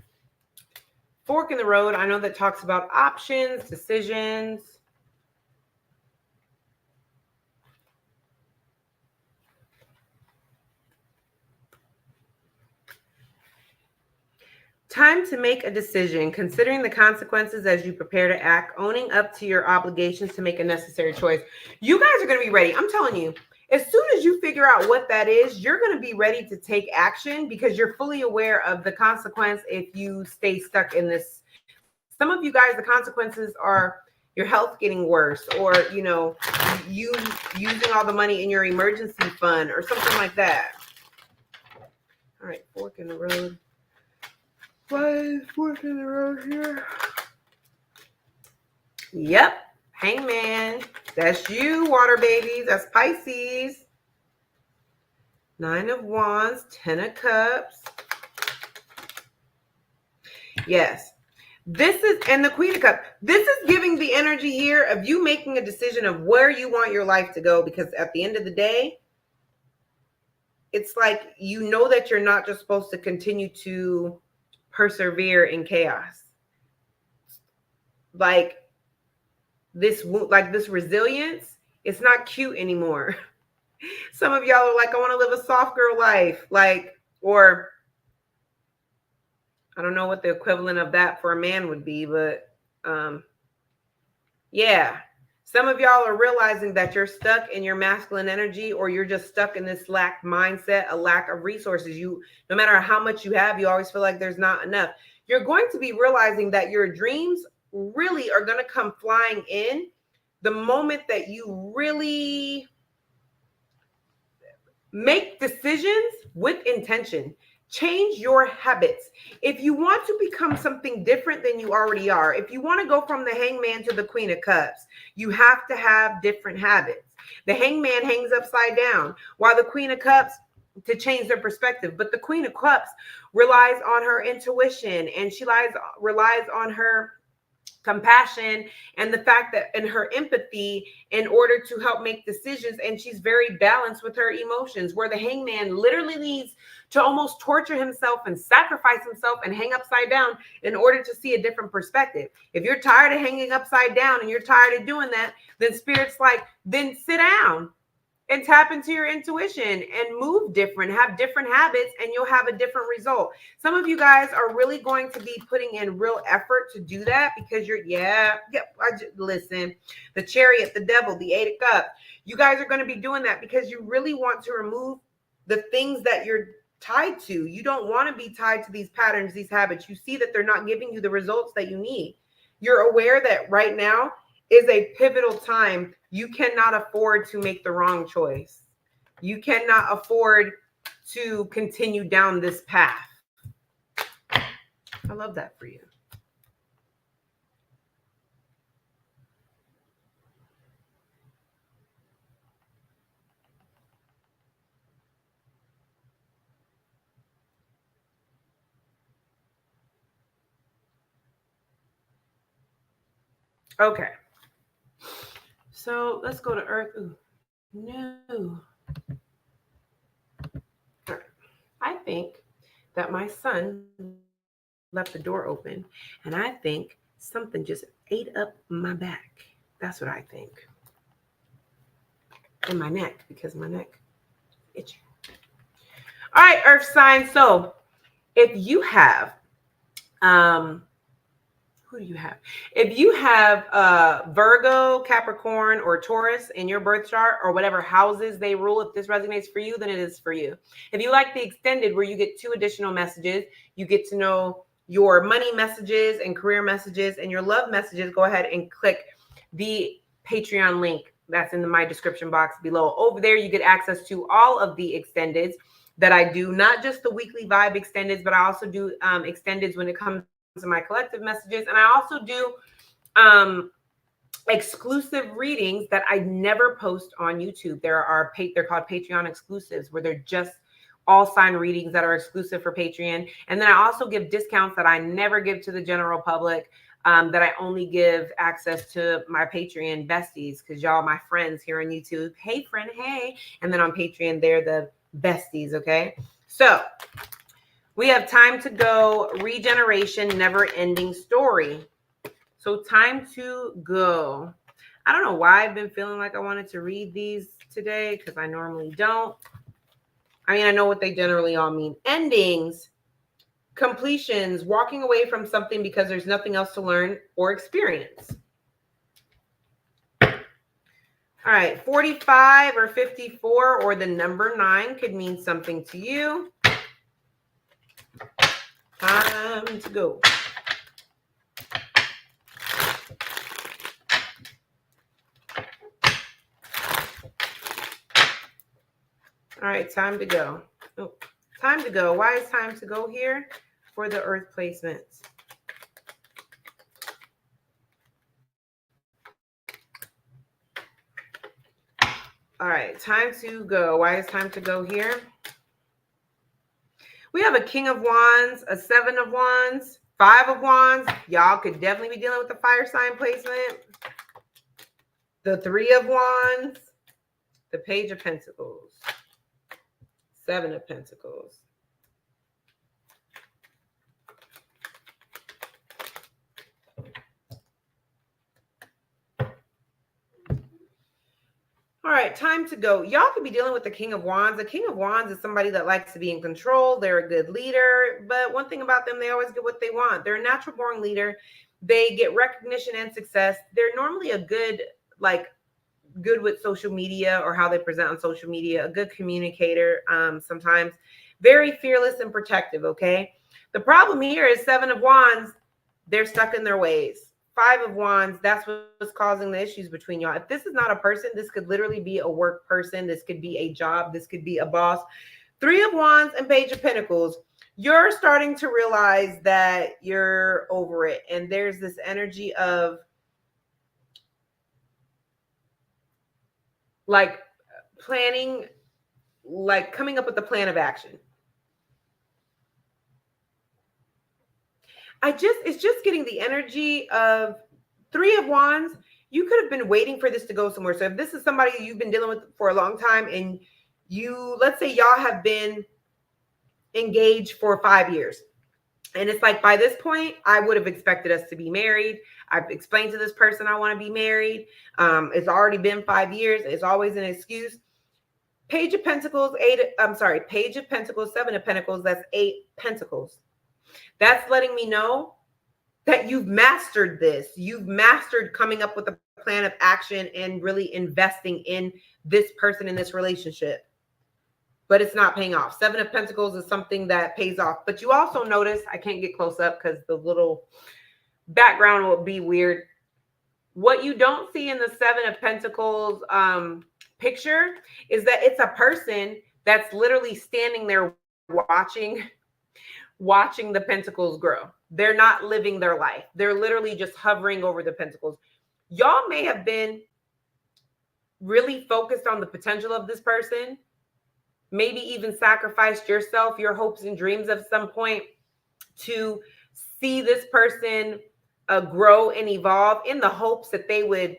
Fork in the road. I know that talks about options, decisions. Time to make a decision, considering the consequences as you prepare to act, owning up to your obligations to make a necessary choice. You guys are going to be ready. I'm telling you, as soon as you figure out what that is, you're going to be ready to take action because you're fully aware of the consequence if you stay stuck in this. Some of you guys, the consequences are your health getting worse, or, you know, you using all the money in your emergency fund or something like that. All right, fork in the road. Why is fork in the road here? Yep, Hangman. That's you, water babies. That's Pisces. 9 of Wands, 10 of Cups. Yes. This is, and the Queen of Cups. This is giving the energy here of you making a decision of where you want your life to go, because at the end of the day, it's like you know that you're not just supposed to continue to persevere in chaos. Like this resilience, it's not cute anymore. Some of y'all are like, I want to live a soft girl life, like, or I don't know what the equivalent of that for a man would be, but yeah. Some of y'all are realizing that you're stuck in your masculine energy, or you're just stuck in this lack mindset, a lack of resources. You, no matter how much you have, you always feel like there's not enough. You're going to be realizing that your dreams really are going to come flying in the moment that you really make decisions with intention. Change your habits. If you want to become something different than you already are, if you want to go from the Hangman to the Queen of Cups, you have to have different habits. The Hangman hangs upside down, while the Queen of Cups, to change their perspective. But the Queen of Cups relies on her intuition, and she relies on her compassion and the fact that and her empathy in order to help make decisions, and she's very balanced with her emotions, where the hangman literally needs to almost torture himself and sacrifice himself and hang upside down in order to see a different perspective. If you're tired of hanging upside down and you're tired of doing that, then spirit's like, then sit down and tap into your intuition and move different, have different habits, and you'll have a different result. Some of you guys are really going to be putting in real effort to do that because listen, the Chariot, the Devil, the 8 of Cups, you guys are going to be doing that because you really want to remove the things that you're tied to. You don't want to be tied to these patterns, these habits. You see that they're not giving you the results that you need. You're aware that right now is a pivotal time. You cannot afford to make the wrong choice. You cannot afford to continue down this path. I love that for you. Okay. So let's go to Earth. Ooh, no. Right. I think that my son left the door open, and I think something just ate up my back. That's what I think. And my neck, because my neck itchy. All right, Earth sign. So if you have who do you have? If you have Virgo, Capricorn, or Taurus in your birth chart, or whatever houses they rule, if this resonates for you, then it is for you. If you like the extended, where you get 2 additional messages, you get to know your money messages and career messages and your love messages, go ahead and click the Patreon link that's in my description box below. Over there, you get access to all of the extendeds that I do, not just the weekly vibe extendeds, but I also do extendeds when it comes to my collective messages. And I also do exclusive readings that I never post on YouTube. They're called Patreon exclusives, where they're just all sign readings that are exclusive for Patreon. And then I also give discounts that I never give to the general public, that I only give access to my Patreon besties, because y'all my friends here on YouTube. Hey friend, hey. And then on Patreon, they're the besties, okay? So we have Time to Go, Regeneration, Never Ending Story. So Time to Go. I don't know why I've been feeling like I wanted to read these today, because I normally don't. I mean, I know what they generally all mean. Endings, completions, walking away from something because there's nothing else to learn or experience. All right, 45 or 54 or the number 9 could mean something to you. Time to go. All right, time to go. Oh, time to go. Why is time to go here? For the Earth placements. All right, time to go. Why is time to go here? We have a King of Wands, a 7 of Wands, 5 of Wands. Y'all could definitely be dealing with the fire sign placement. The 3 of Wands, the Page of Pentacles, 7 of Pentacles. All right, time to go. Y'all could be dealing with the King of Wands. The King of Wands is somebody that likes to be in control. They're a good leader, but one thing about them, they always get what they want. They're a natural born leader. They get recognition and success. They're normally a good with social media or how they present on social media, a good communicator, sometimes very fearless and protective, okay? The problem here is 7 of Wands, they're stuck in their ways. 5 of Wands, that's what's causing the issues between y'all. If this is not a person, this could literally be a work person. This could be a job. This could be a boss. 3 of Wands and Page of Pentacles. You're starting to realize that you're over it. And there's this energy of like planning, like coming up with a plan of action. It's just getting the energy of Three of Wands, you could have been waiting for this to go somewhere. So if this is somebody you've been dealing with for a long time and let's say y'all have been engaged for 5 years. And it's like, by this point, I would have expected us to be married. I've explained to this person I want to be married. It's already been 5 years. It's always an excuse. Page of Pentacles, Page of Pentacles, Seven of Pentacles. That's 8 Pentacles. That's letting me know that you've mastered this. You've mastered coming up with a plan of action and really investing in this person in this relationship. But it's not paying off. Seven of Pentacles is something that pays off. But you also notice, I can't get close up because the little background will be weird. What you don't see in the Seven of Pentacles picture is that it's a person that's literally standing there watching the pentacles grow. They're not living their life. They're literally just hovering over the pentacles. Y'all may have been really focused on the potential of this person, maybe even sacrificed yourself, your hopes and dreams at some point to see this person grow and evolve in the hopes that they would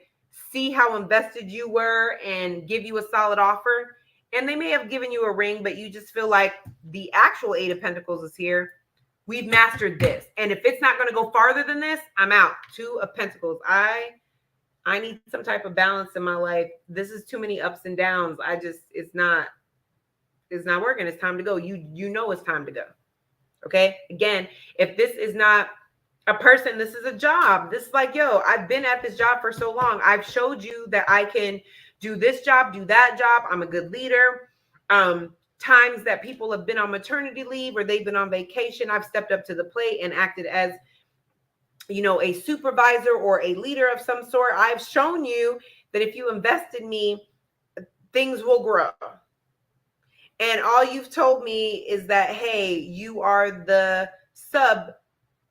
see how invested you were and give you a solid offer. And they may have given you a ring, but you just feel like the actual Eight of Pentacles is here. We've mastered this. And if it's not going to go farther than this, I'm out. Two of Pentacles. I need some type of balance in my life. This is too many ups and downs. It's not working. It's time to go. You know it's time to go. Okay. Again, if this is not a person, this is a job. This is like, yo, I've been at this job for so long. I've showed you that I can do this job, do that job. I'm a good leader. Times that people have been on maternity leave or they've been on vacation, I've stepped up to the plate and acted as, a supervisor or a leader of some sort. I've shown you that if you invest in me, things will grow. And all you've told me is that, hey, you are the sub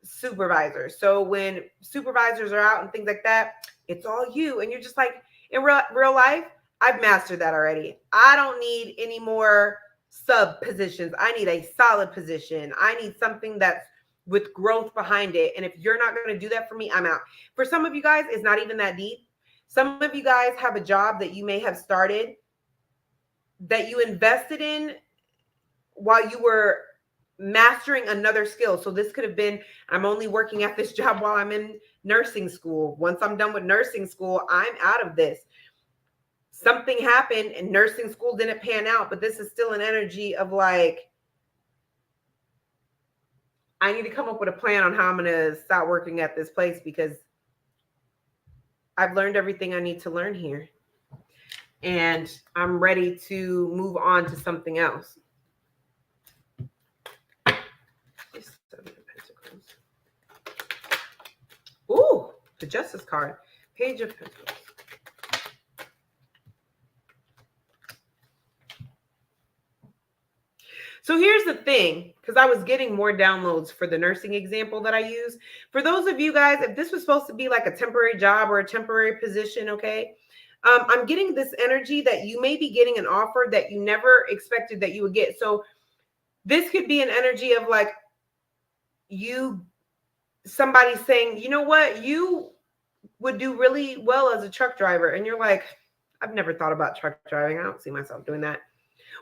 supervisor. So when supervisors are out and things like that, it's all you. And you're just like, in real life, I've mastered that already. I don't need any more sub positions. I need a solid position. I need something that's with growth behind it. And if you're not going to do that for me, I'm out. For some of you guys, it's not even that deep. Some of you guys have a job that you may have started that you invested in while you were mastering another skill. So this could have been, I'm only working at this job while I'm in nursing school. Once I'm done with nursing school, I'm out of this. Something happened and nursing school didn't pan out, but this is still an energy of like, I need to come up with a plan on how I'm going to start working at this place because I've learned everything I need to learn here. And I'm ready to move on to something else. Ooh, the Justice card. Page of Pentacles. So here's the thing, because I was getting more downloads for the nursing example that I use. For those of you guys, if this was supposed to be like a temporary job or a temporary position, okay, I'm getting this energy that you may be getting an offer that you never expected that you would get. So this could be an energy of like somebody saying, you know what, you would do really well as a truck driver. And you're like, I've never thought about truck driving. I don't see myself doing that.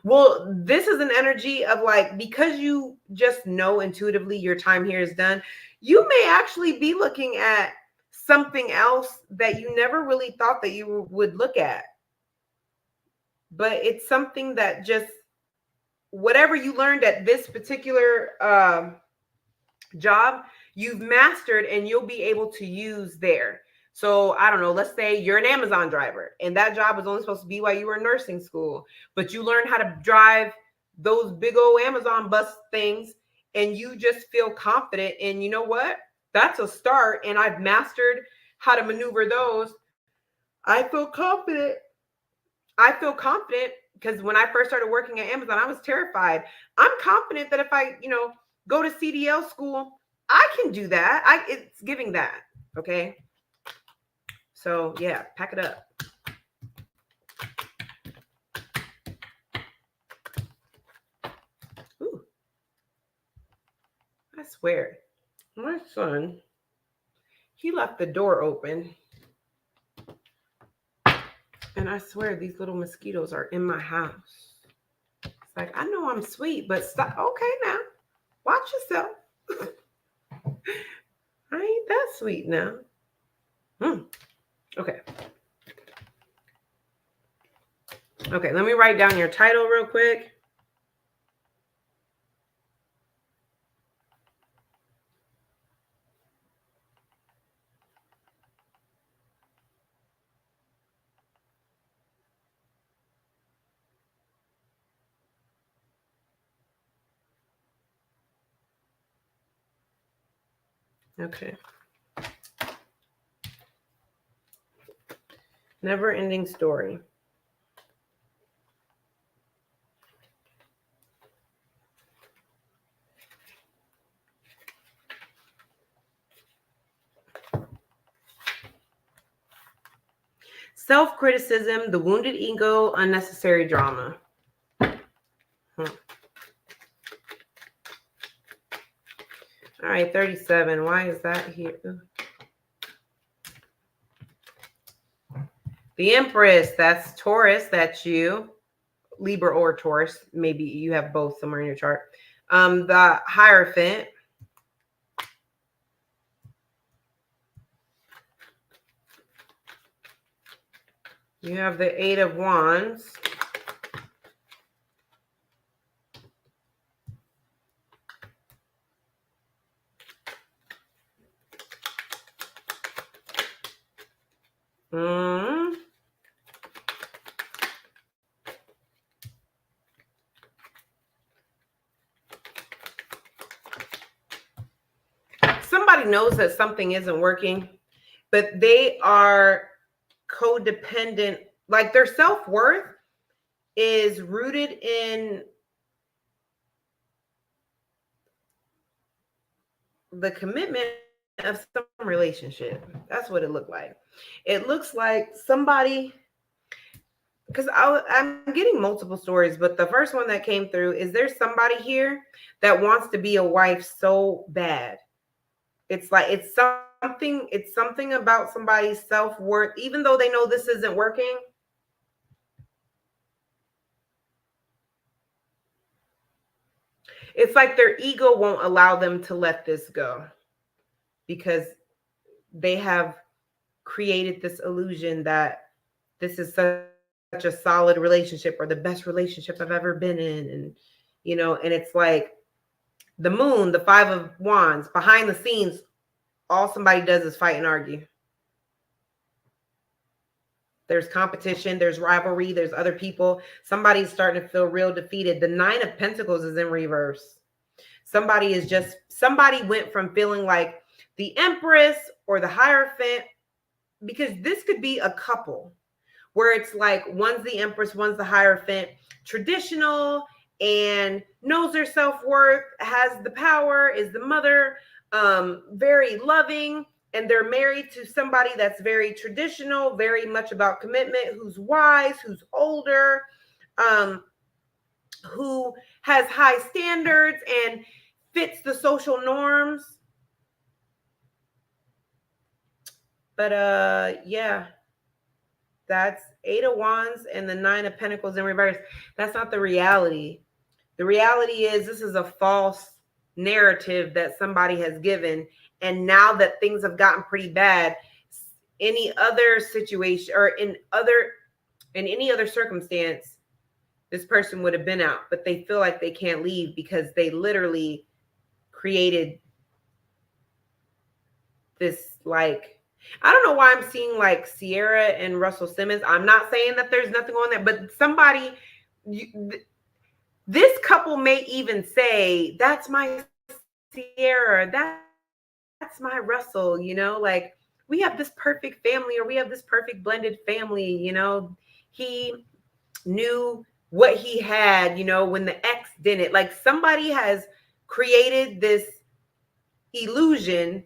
Well, this is an energy of like, because you just know intuitively your time here is done, you may actually be looking at something else that you never really thought that you would look at. But it's something that just, whatever you learned at this particular job, you've mastered and you'll be able to use there. So I don't know, let's say you're an Amazon driver and that job was only supposed to be while you were in nursing school, but you learned how to drive those big old Amazon bus things and you just feel confident. And you know what? That's a start. And I've mastered how to maneuver those. I feel confident because when I first started working at Amazon, I was terrified. I'm confident that if I, go to CDL school, I can do that. It's giving that. Okay. So yeah, pack it up. Ooh. I swear, my son He left the door open. And I swear these little mosquitoes are in my house. It's like, I know I'm sweet, but stop. Okay, now. Watch yourself. I ain't that sweet now. Okay. Okay, let me write down your title real quick. Okay. Never ending story. Self-criticism, the wounded ego, unnecessary drama. All right, 37. Why is that here? The Empress, that's Taurus, that's you. Libra or Taurus. Maybe you have both somewhere in your chart. The Hierophant. You have the Eight of Wands. Somebody knows that something isn't working, but they are codependent. Like their self-worth is rooted in the commitment of some relationship. That's what it looked like. It looks like somebody, because I'm getting multiple stories, but the first one that came through is there's somebody here that wants to be a wife so bad. It's like it's something about somebody's self-worth, even though they know this isn't working. It's like their ego won't allow them to let this go because they have created this illusion that this is such a solid relationship or the best relationship I've ever been in. And, and it's like the Moon, the Five of Wands, behind the scenes, all somebody does is fight and argue. There's competition, there's rivalry, there's other people. Somebody's starting to feel real defeated. The Nine of Pentacles is in reverse. Somebody went from feeling like the Empress or the Hierophant, because this could be a couple where it's like one's the Empress, one's the Hierophant, traditional and knows their self-worth, has the power, is the mother, very loving, and they're married to somebody that's very traditional, very much about commitment, who's wise, who's older, who has high standards and fits the social norms. But yeah, that's Eight of Wands and the Nine of Pentacles in reverse. That's not the reality. The reality is this is a false narrative that somebody has given. And now that things have gotten pretty bad, any other situation or in any other circumstance, this person would have been out, but they feel like they can't leave because they literally created this, like, I don't know why I'm seeing like Sierra and Russell Simmons. I'm not saying that there's nothing on there, but somebody, this couple may even say, that's my Sierra, that's my Russell, like we have this perfect family, or we have this perfect blended family, he knew what he had, when the ex didn't. Like somebody has created this illusion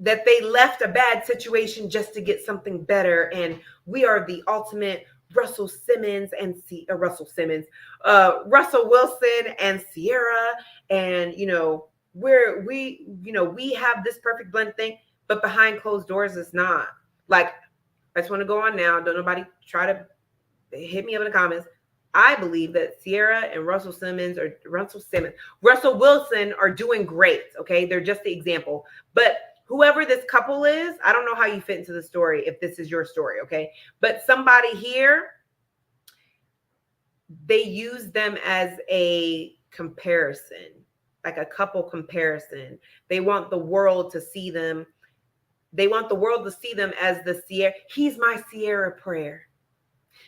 that they left a bad situation just to get something better. And we are the ultimate Russell Wilson and Sierra. And, we have this perfect blend thing. but behind closed doors, it's not. Like, I just want to go on now. Don't nobody try to hit me up in the comments. I believe that Ciara and Russell Wilson are doing great. Okay. They're just the example. But whoever this couple is, I don't know how you fit into the story if this is your story. Okay. But somebody here, they use them as a comparison, like a couple comparison. They want the world to see them. They want the world to see them as the Ciara. He's my Ciara prayer.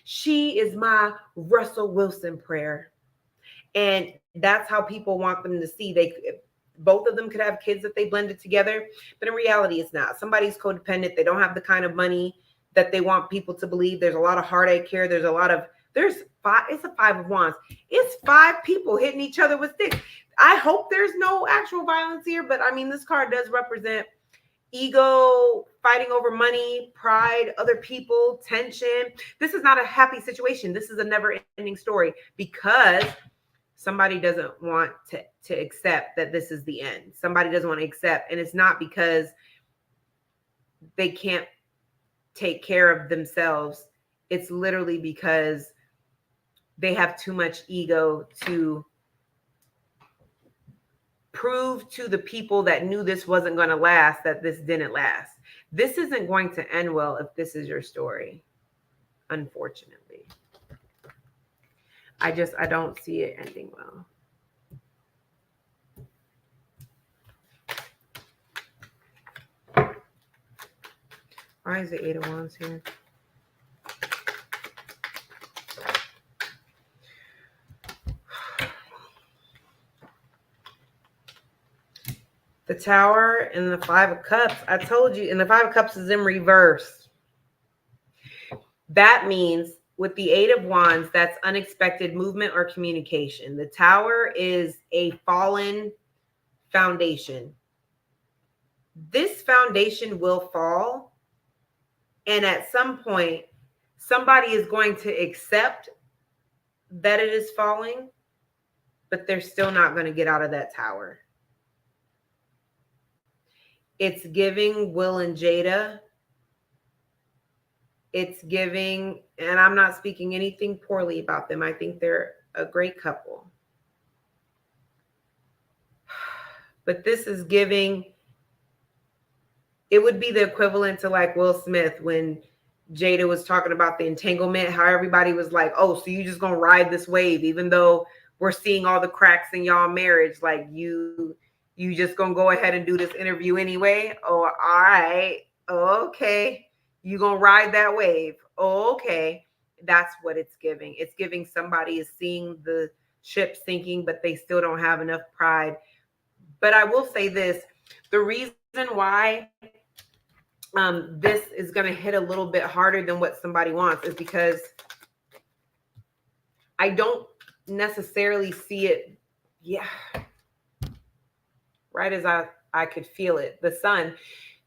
She is my Russell Wilson prayer. And that's how people want them to see. Both of them could have kids that they blended together, but in reality, it's not. Somebody's codependent. They don't have the kind of money that they want people to believe. There's a lot of heartache here. It's a 5 of wands. It's 5 people hitting each other with sticks. I hope there's no actual violence here, but I mean, this card does represent ego, fighting over money, pride, other people, tension. This is not a happy situation. This is a never-ending story because somebody doesn't want to accept that this is the end. Somebody doesn't want to accept, and it's not because they can't take care of themselves. It's literally because they have too much ego to prove to the people that knew this wasn't going to last that this didn't last. This isn't going to end well if this is your story, unfortunately. I don't see it ending well. Why is the 8 of Wands here? The Tower and the 5 of Cups. I told you, and the 5 of Cups is in reverse. That means with the 8 of Wands, that's unexpected movement or communication. The Tower is a fallen foundation. This foundation will fall, and at some point, somebody is going to accept that it is falling, but they're still not going to get out of that tower. It's giving Will and Jada. It's giving, and I'm not speaking anything poorly about them. I think they're a great couple. But this is giving, it would be the equivalent to like Will Smith when Jada was talking about the entanglement, how everybody was like, oh, so you just gonna ride this wave, even though we're seeing all the cracks in y'all marriage, like you just gonna go ahead and do this interview anyway? Oh, all right. Okay. You gonna ride that wave. Oh, okay. That's what it's giving. It's giving somebody is seeing the ship sinking, but they still don't have enough pride. But I will say this, the reason why this is going to hit a little bit harder than what somebody wants is because I don't necessarily see it. Yeah. Right as I could feel it. The sun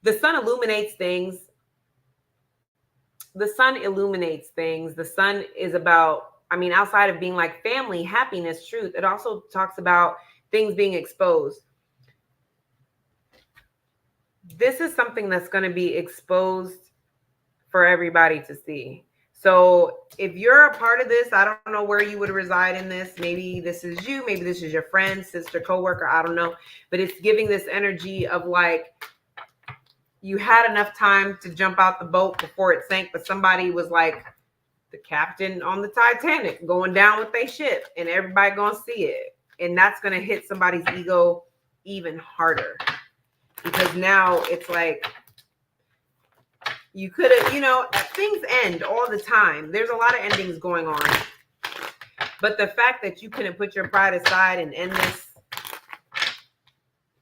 illuminates things. The sun illuminates things. The sun is about, I mean, outside of being like family, happiness, truth, it also talks about things being exposed. This is something that's going to be exposed for everybody to see. So if you're a part of this, I don't know where you would reside in this. Maybe this is you. Maybe this is your friend, sister, coworker. I don't know. But it's giving this energy of like, you had enough time to jump out the boat before it sank, but somebody was like the captain on the Titanic going down with their ship, and everybody gonna see it. And that's gonna hit somebody's ego even harder. Because now it's like, you could have, things end all the time. There's a lot of endings going on. But the fact that you couldn't put your pride aside and end this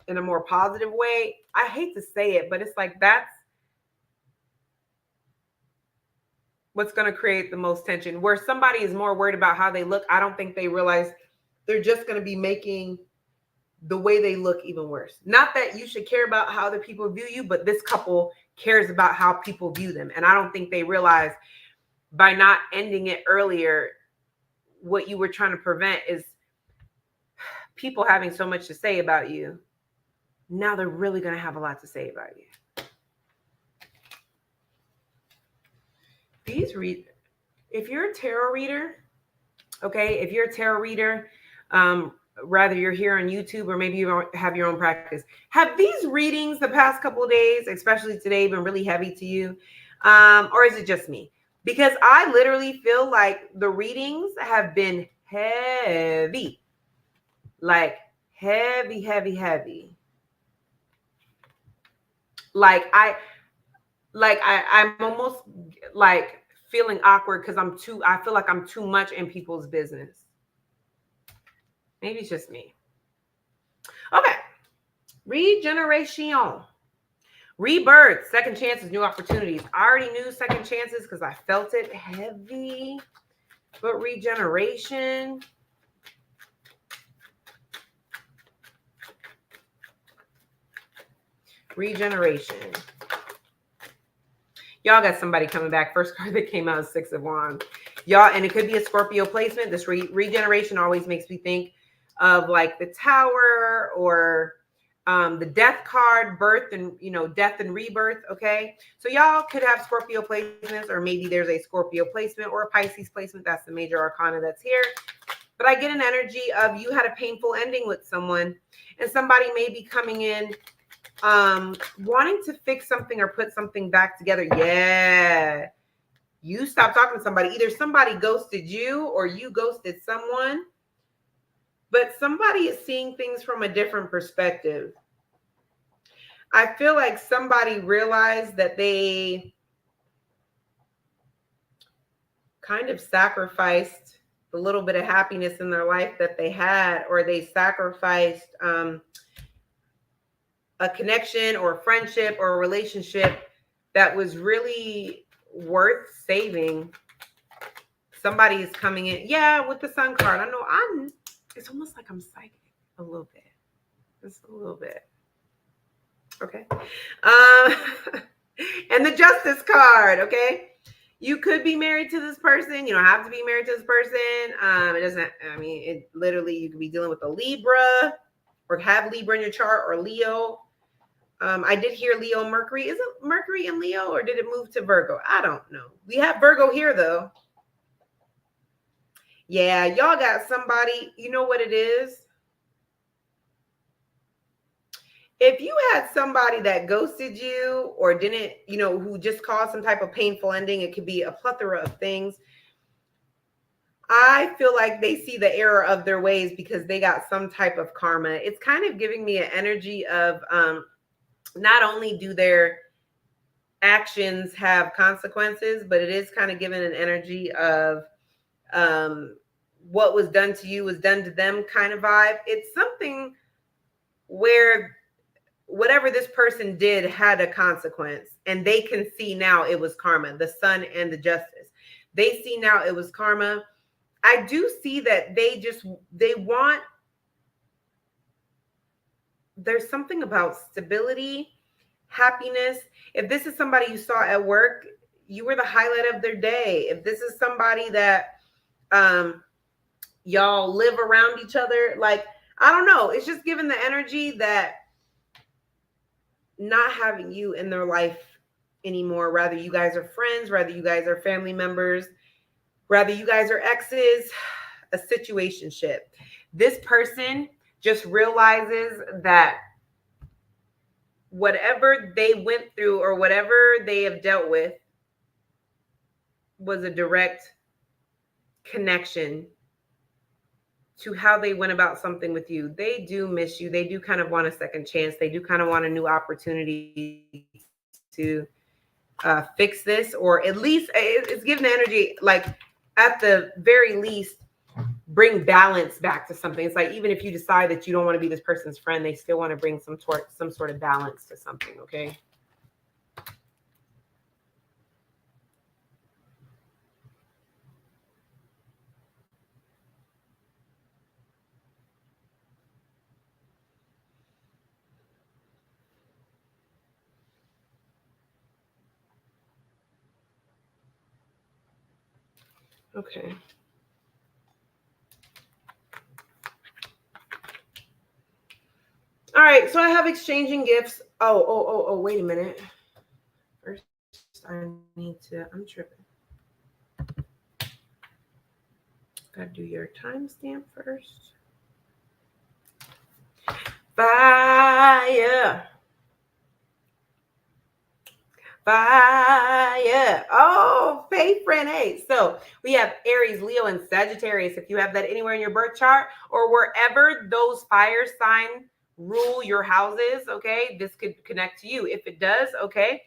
in a more positive way, I hate to say it, but it's like that's what's going to create the most tension. Where somebody is more worried about how they look, I don't think they realize they're just going to be making the way they look even worse. Not that you should care about how other people view you, but this couple cares about how people view them. And I don't think they realize by not ending it earlier, what you were trying to prevent is people having so much to say about you. Now they're really going to have a lot to say about you. if you're a tarot reader, okay, if you're a tarot reader, rather you're here on YouTube or maybe you have your own practice, have these readings the past couple of days, especially today, been really heavy to you? Or is it just me? Because I literally feel like the readings have been heavy, like heavy, heavy, heavy. I'm almost like feeling awkward because I feel like I'm too much in people's business. Maybe it's just me. Okay. Regeneration. Rebirth, second chances, new opportunities. I already knew second chances because I felt it heavy. But regeneration. Regeneration. Y'all got somebody coming back. First card that came out is Six of Wands. Y'all, and it could be a Scorpio placement. This regeneration always makes me think of like the Tower or the Death card, birth and, death and rebirth. Okay. So y'all could have Scorpio placements, or maybe there's a Scorpio placement or a Pisces placement. That's the major arcana that's here. But I get an energy of you had a painful ending with someone, and somebody may be coming in wanting to fix something or put something back together. Yeah. You stopped talking to somebody. Either somebody ghosted you or you ghosted someone. But somebody is seeing things from a different perspective. I feel like somebody realized that they kind of sacrificed the little bit of happiness in their life that they had, or they sacrificed a connection or a friendship or a relationship that was really worth saving. Somebody is coming in. Yeah, with the Sun card. I know it's almost like I'm psychic a little bit. Just a little bit. Okay. And the Justice card, okay? You could be married to this person. You don't have to be married to this person. It literally, you could be dealing with a Libra or have Libra in your chart, or Leo. I did hear Leo Mercury. Is it Mercury in Leo, or did it move to Virgo? I don't know. We have Virgo here though. Yeah, y'all got somebody, you know what it is? If you had somebody that ghosted you or didn't, who just caused some type of painful ending, it could be a plethora of things. I feel like they see the error of their ways because they got some type of karma. It's kind of giving me an energy of not only do their actions have consequences, but it is kind of giving an energy of what was done to you was done to them kind of vibe. It's something where whatever this person did had a consequence, and they can see now it was karma. The Sun and the Justice, they see now it was karma. I do see that they want, there's something about stability, happiness. If this is somebody you saw at work, you were the highlight of their day. If this is somebody that y'all live around each other, like, I don't know, it's just giving the energy that not having you in their life anymore, rather you guys are friends, rather you guys are family members, rather you guys are exes, a situationship. This person just realizes that whatever they went through or whatever they have dealt with was a direct connection to how they went about something with you. They do miss you. They do kind of want a second chance. They do kind of want a new opportunity to fix this, or at least it's giving the energy, like at the very least, bring balance back to something. It's like, even if you decide that you don't want to be this person's friend, they still want to bring some sort of balance to something. Okay. Okay. All right. So I have exchanging gifts. Oh, wait a minute. First, I'm tripping. Gotta do your timestamp first. Fire. Fire. Oh, Faith Renee. So we have Aries, Leo, and Sagittarius. If you have that anywhere in your birth chart or wherever those fire sign rule your houses, okay, this could connect to you. If it does, okay,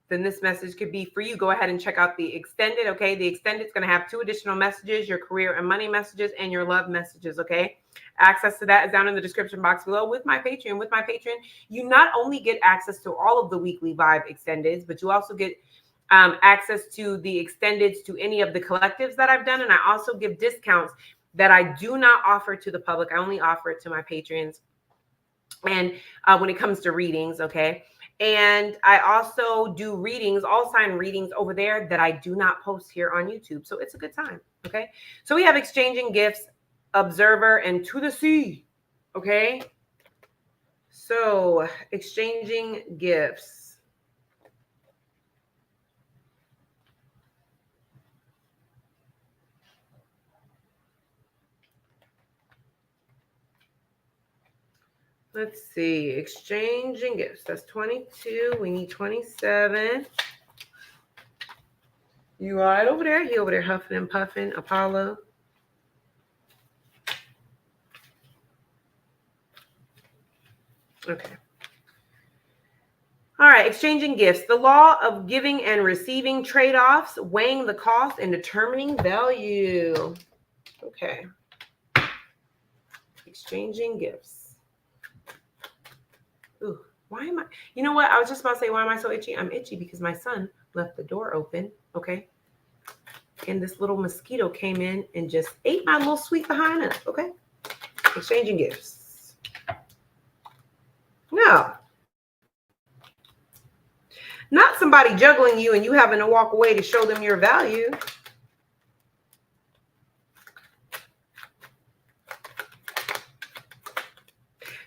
then this message could be for you. Go ahead and check out the extended, okay? The extended is going to have 2 additional messages, your career and money messages and your love messages, okay? Access to that is down in the description box below with my Patreon. With my Patreon, you not only get access to all of the weekly vibe extendeds, but you also get access to the extendeds to any of the collectives that I've done. And I also give discounts that I do not offer to the public. I only offer it to my Patreons. And when it comes to readings, okay? And I also do readings, all sign readings over there that I do not post here on YouTube. So it's a good time, okay? So we have exchanging gifts, observer, and to the sea, okay? So exchanging gifts. Let's see, exchanging gifts. That's 22. We need 27. You all right over there? He over there huffing and puffing, Apollo. Okay. All right, exchanging gifts. The law of giving and receiving trade-offs, weighing the cost and determining value. Okay. Exchanging gifts. Ooh, why am I? You know what? I was just about to say, why am I so itchy? I'm itchy because my son left the door open, okay? And this little mosquito came in and just ate my little sweet behind us, okay? Exchanging gifts. No. Not somebody juggling you and you having to walk away to show them your value.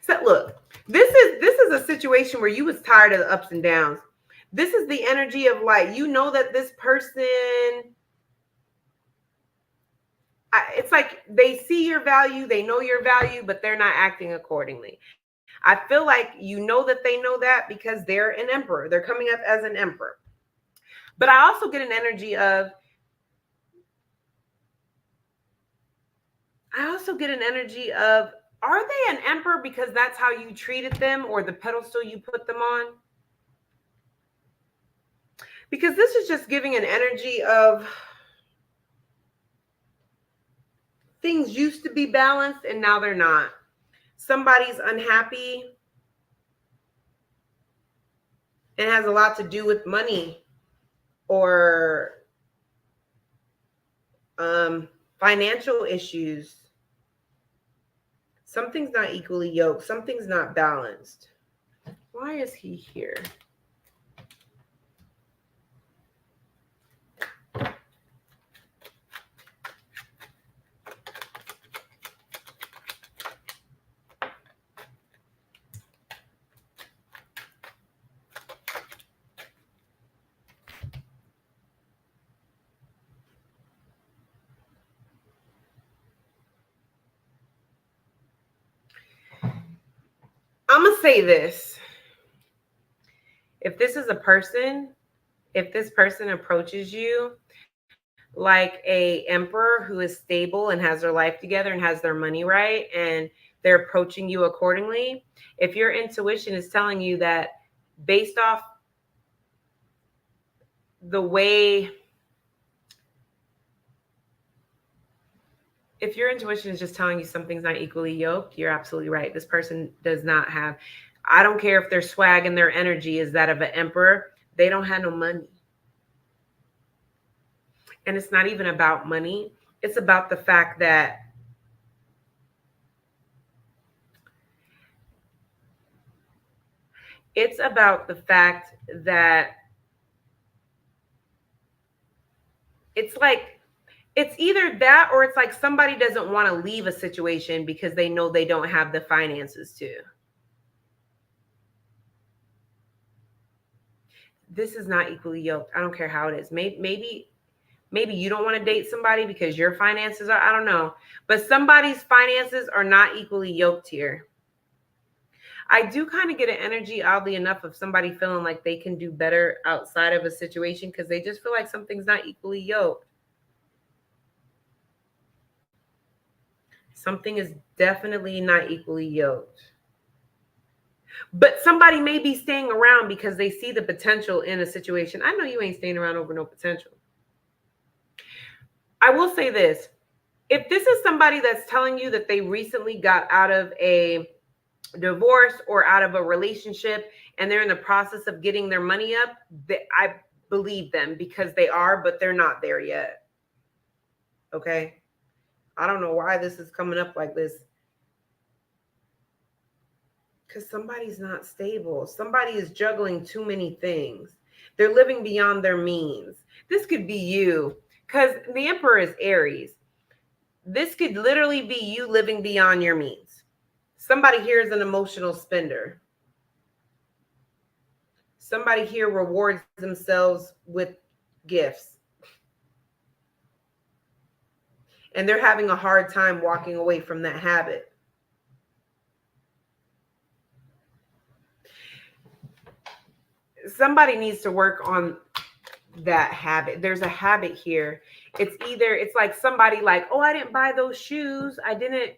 So look, this is a situation where you was tired of the ups and downs. This is the energy of like, you know that this person, it's like they see your value, they know your value, but they're not acting accordingly. I feel like you know that they know that because they're an emperor. They're coming up as an emperor. But I also get an energy of, are they an emperor because that's how you treated them or the pedestal you put them on? Because this is just giving an energy of things used to be balanced and now they're not. Somebody's unhappy. It has a lot to do with money or financial issues. Something's not equally yoked. Something's not balanced. Why is he here? I'm going to say this. If this is a person, if this person approaches you like a emperor who is stable and has their life together and has their money right, and they're approaching you accordingly, if your intuition is telling you that based off the way, if your intuition is just telling you something's not equally yoked, you're absolutely right. This person does not have, I don't care if their swag and their energy is that of an emperor, they don't have no money. And it's not even about money. It's about the fact that it's like, it's either that or it's like somebody doesn't want to leave a situation because they know they don't have the finances to. This is not equally yoked. I don't care how it is. Maybe Maybe you don't want to date somebody because your finances are, I don't know. But somebody's finances are not equally yoked here. I do kind of get an energy, oddly enough, of somebody feeling like they can do better outside of a situation because they just feel like something's not equally yoked. Something is definitely not equally yoked. But somebody may be staying around because they see the potential in a situation. I know you ain't staying around over no potential. I will say this. If this is somebody that's telling you that they recently got out of a divorce or out of a relationship and they're in the process of getting their money up, I believe them because they are, but they're not there yet. Okay. I don't know why this is coming up like this. Because somebody's not stable. Somebody is juggling too many things. They're living beyond their means. This could be you because the Emperor is Aries. This could literally be you living beyond your means. Somebody here is an emotional spender. Somebody here rewards themselves with gifts. And they're having a hard time walking away from that habit. Somebody needs to work on that habit. There's a habit here. It's like somebody like, oh, I didn't buy those shoes. I didn't,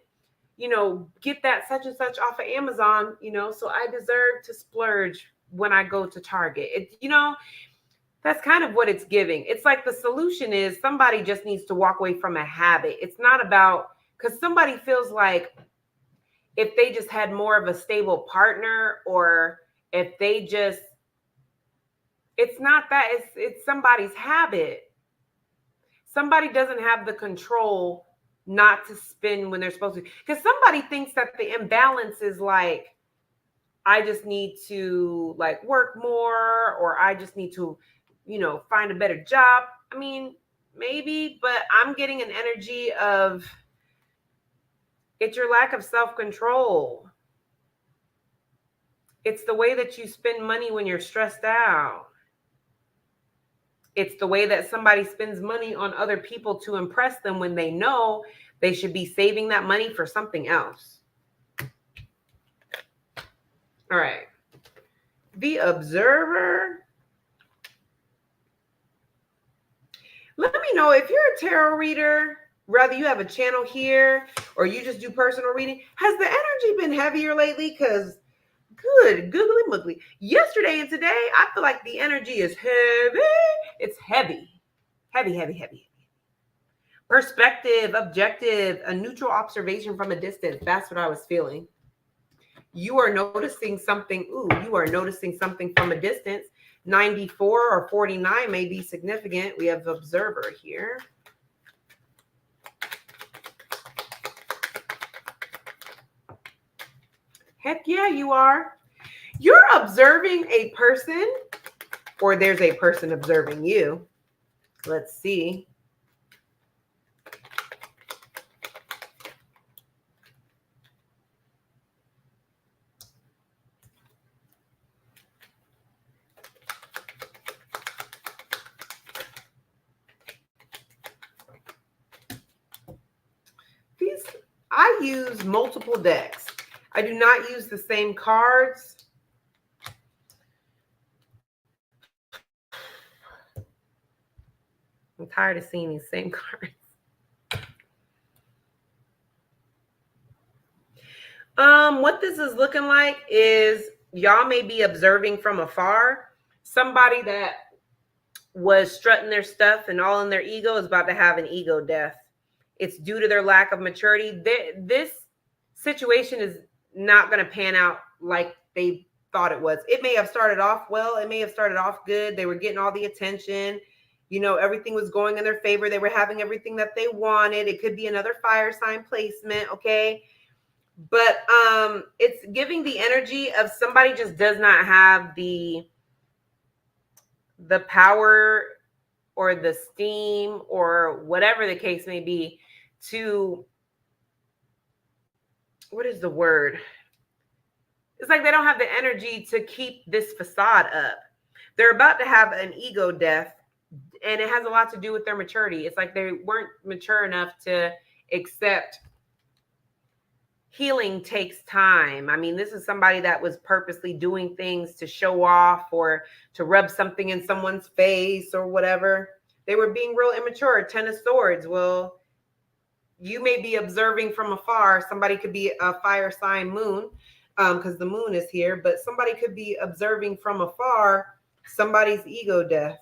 get that such and such off of Amazon, so I deserve to splurge when I go to Target. That's kind of what it's giving. It's like the solution is somebody just needs to walk away from a habit. It's not about, because somebody feels like if they just had more of a stable partner, or if they just, it's not that, it's somebody's habit. Somebody doesn't have the control not to spend when they're supposed to. Because somebody thinks that the imbalance is like, I just need to like work more, or I just need to, find a better job. I mean, maybe, but I'm getting an energy of it's your lack of self-control. It's the way that you spend money when you're stressed out. It's the way that somebody spends money on other people to impress them when they know they should be saving that money for something else. All right. The Observer. Let me know if you're a tarot reader, whether you have a channel here or you just do personal reading. Has the energy been heavier lately? Because good, googly muggly. Yesterday and today, I feel like the energy is heavy. It's heavy. Heavy, heavy, heavy. Perspective, objective, a neutral observation from a distance. That's what I was feeling. You are noticing something. You are noticing something from a distance. 94 or 49 may be significant. We have Observer here. Heck yeah, you are. You're observing a person, or there's a person observing you. Let's see. I use multiple decks. I do not use the same cards. I'm tired of seeing these same cards. What this is looking like is y'all may be observing from afar. Somebody that was strutting their stuff and all in their ego is about to have an ego death. It's due to their lack of maturity. This situation is not going to pan out like they thought it was. It may have started off well. It may have started off good. They were getting all the attention. Everything was going in their favor. They were having everything that they wanted. It could be another fire sign placement, okay? But it's giving the energy of somebody just does not have the power or the steam or whatever the case may be to, what is the word? It's like they don't have the energy to keep this facade up. They're about to have an ego death. And it has a lot to do with their maturity. It's like they weren't mature enough to accept healing takes time. I mean, this is somebody that was purposely doing things to show off or to rub something in someone's face or whatever. They were being real immature. 10 of Swords. Well, you may be observing from afar. Somebody could be a fire sign moon, because the moon is here, but somebody could be observing from afar somebody's ego death.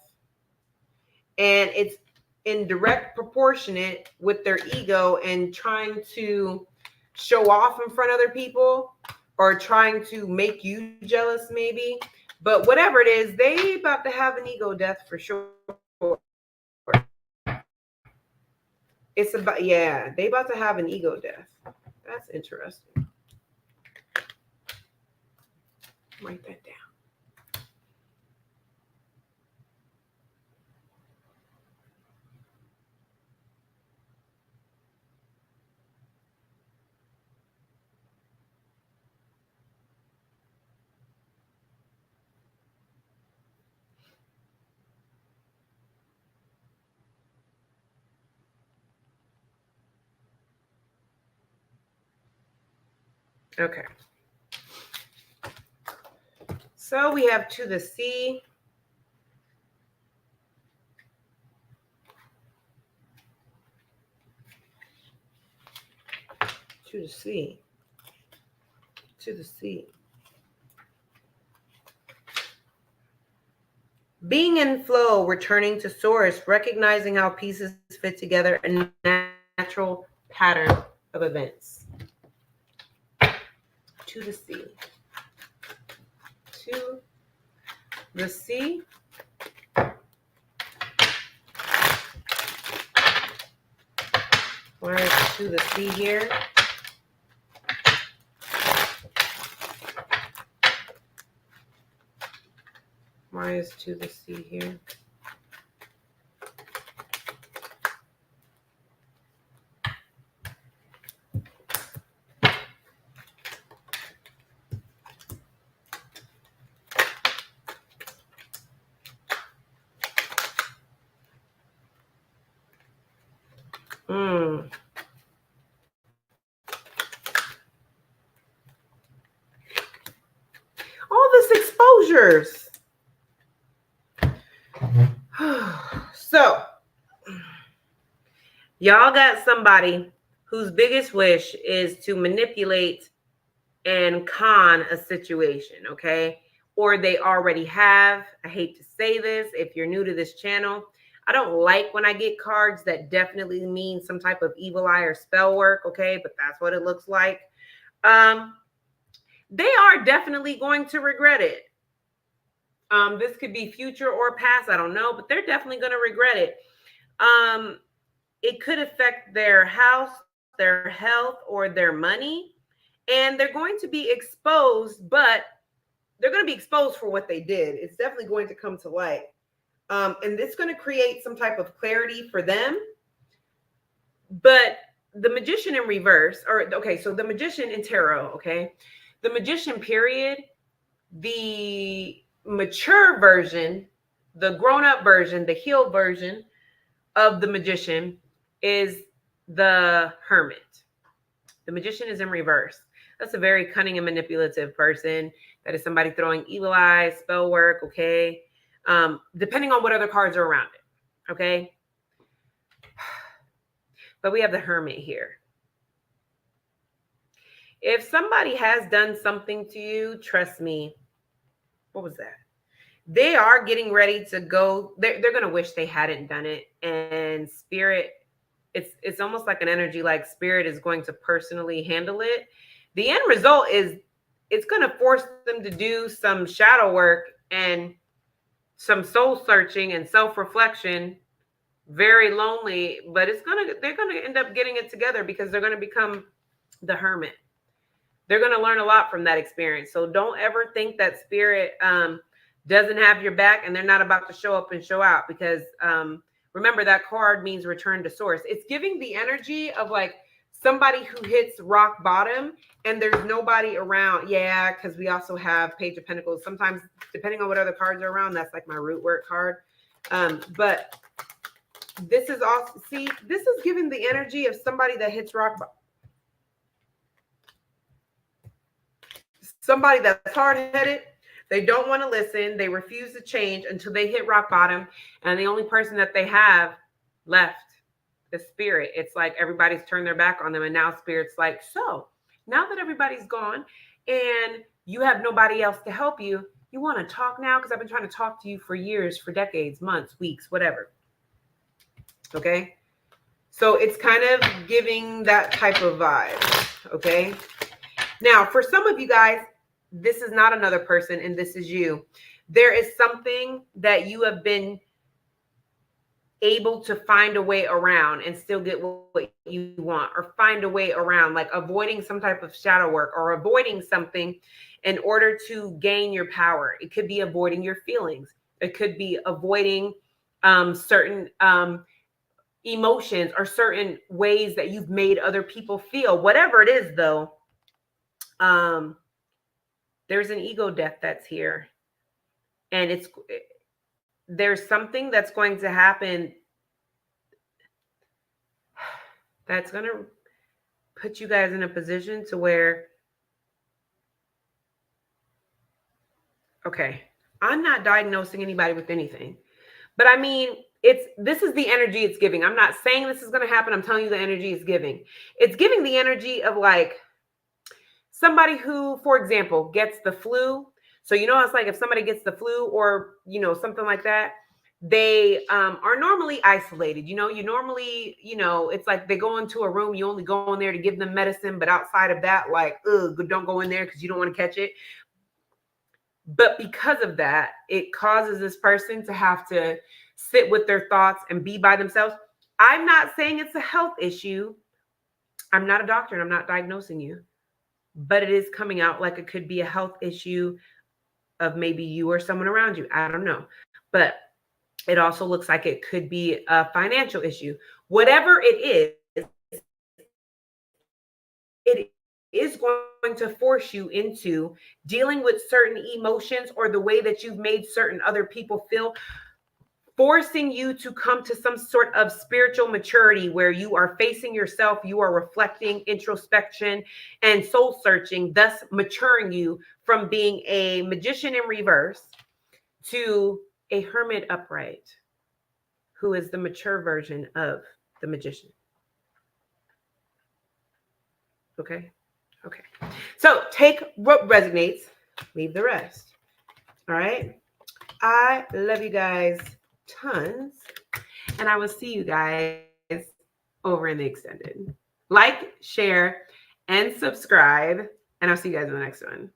And it's in direct proportionate with their ego and trying to show off in front of other people or trying to make you jealous maybe. But whatever it is, they about to have an ego death for sure. It's about, yeah, they about to have an ego death. That's interesting. Write that down. Okay. So we have to the sea. To the sea. To the sea. Being in flow, returning to source, recognizing how pieces fit together, a natural pattern of events. To the sea. To the sea. Where is to the sea here? Why is to the sea here? All this exposures. So, y'all got somebody whose biggest wish is to manipulate and con a situation, okay? Or they already have. I hate to say this if you're new to this channel. I don't like when I get cards that definitely mean some type of evil eye or spell work, okay? But that's what it looks like. They are definitely going to regret it. This could be future or past, I don't know, but they're definitely going to regret it. It could affect their house, their health, or their money. And they're going to be exposed, but they're going to be exposed for what they did. It's definitely going to come to light. And it's going to create some type of clarity for them. But the Magician in reverse, or okay, so the Magician in tarot, okay? The Magician period, the mature version, the grown-up version, the healed version of the Magician is the Hermit. The Magician is in reverse. That's a very cunning and manipulative person. That is somebody throwing evil eyes, spell work, okay? Depending on what other cards are around it, okay? But we have the Hermit here. If somebody has done something to you, trust me, what was that? They are getting ready to go. They're going to wish they hadn't done it. And Spirit, it's almost like an energy like Spirit is going to personally handle it. The end result is it's going to force them to do some shadow work and some soul searching and self-reflection. Very lonely, but they're going to end up getting it together because they're going to become the Hermit. They're going to learn a lot from that experience. So don't ever think that Spirit doesn't have your back and they're not about to show up and show out, because remember that card means return to source. It's giving the energy of like somebody who hits rock bottom and there's nobody around. Yeah, because we also have Page of Pentacles. Sometimes, depending on what other cards are around, that's like my root work card. But This is also, see, this is giving the energy of somebody that hits rock bottom. Somebody that's hard-headed. They don't want to listen. They refuse to change until they hit rock bottom. And the only person that they have left is spirit. It's like everybody's turned their back on them. And now spirit's like, so now that everybody's gone and you have nobody else to help you, you want to talk now? Because I've been trying to talk to you for years, for decades, months, weeks, whatever. Okay. So it's kind of giving that type of vibe. Okay. Now, for some of you guys, this is not another person and this is you. There is something that you have been able to find a way around and still get what you want, or find a way around, like avoiding some type of shadow work or avoiding something in order to gain your power. It could be avoiding your feelings. It could be avoiding certain emotions or certain ways that you've made other people feel. Whatever it is, though, there's an ego death that's here, and there's something that's going to happen that's going to put you guys in a position to where, okay, I'm not diagnosing anybody with anything, but I mean, this is the energy it's giving. I'm not saying this is going to happen. I'm telling you the energy it's giving. It's giving the energy of like somebody who, for example, gets the flu. So, you know, it's like if somebody gets the flu or, you know, something like that, they are normally isolated. You know, you normally, you know, it's like they go into a room, you only go in there to give them medicine. But outside of that, like, don't go in there because you don't want to catch it. But because of that, it causes this person to have to sit with their thoughts and be by themselves. I'm not saying it's a health issue. I'm not a doctor and I'm not diagnosing you. But it is coming out like it could be a health issue of maybe you or someone around you. I don't know. But it also looks like it could be a financial issue. Whatever it is going to force you into dealing with certain emotions or the way that you've made certain other people feel, forcing you to come to some sort of spiritual maturity where you are facing yourself, you are reflecting, introspection, and soul searching, thus maturing you from being a magician in reverse to a hermit upright, who is the mature version of the magician. Okay. Okay. So take what resonates, leave the rest. All right. I love you guys tons. And I will see you guys over in the extended. Like, share, and subscribe. And I'll see you guys in the next one.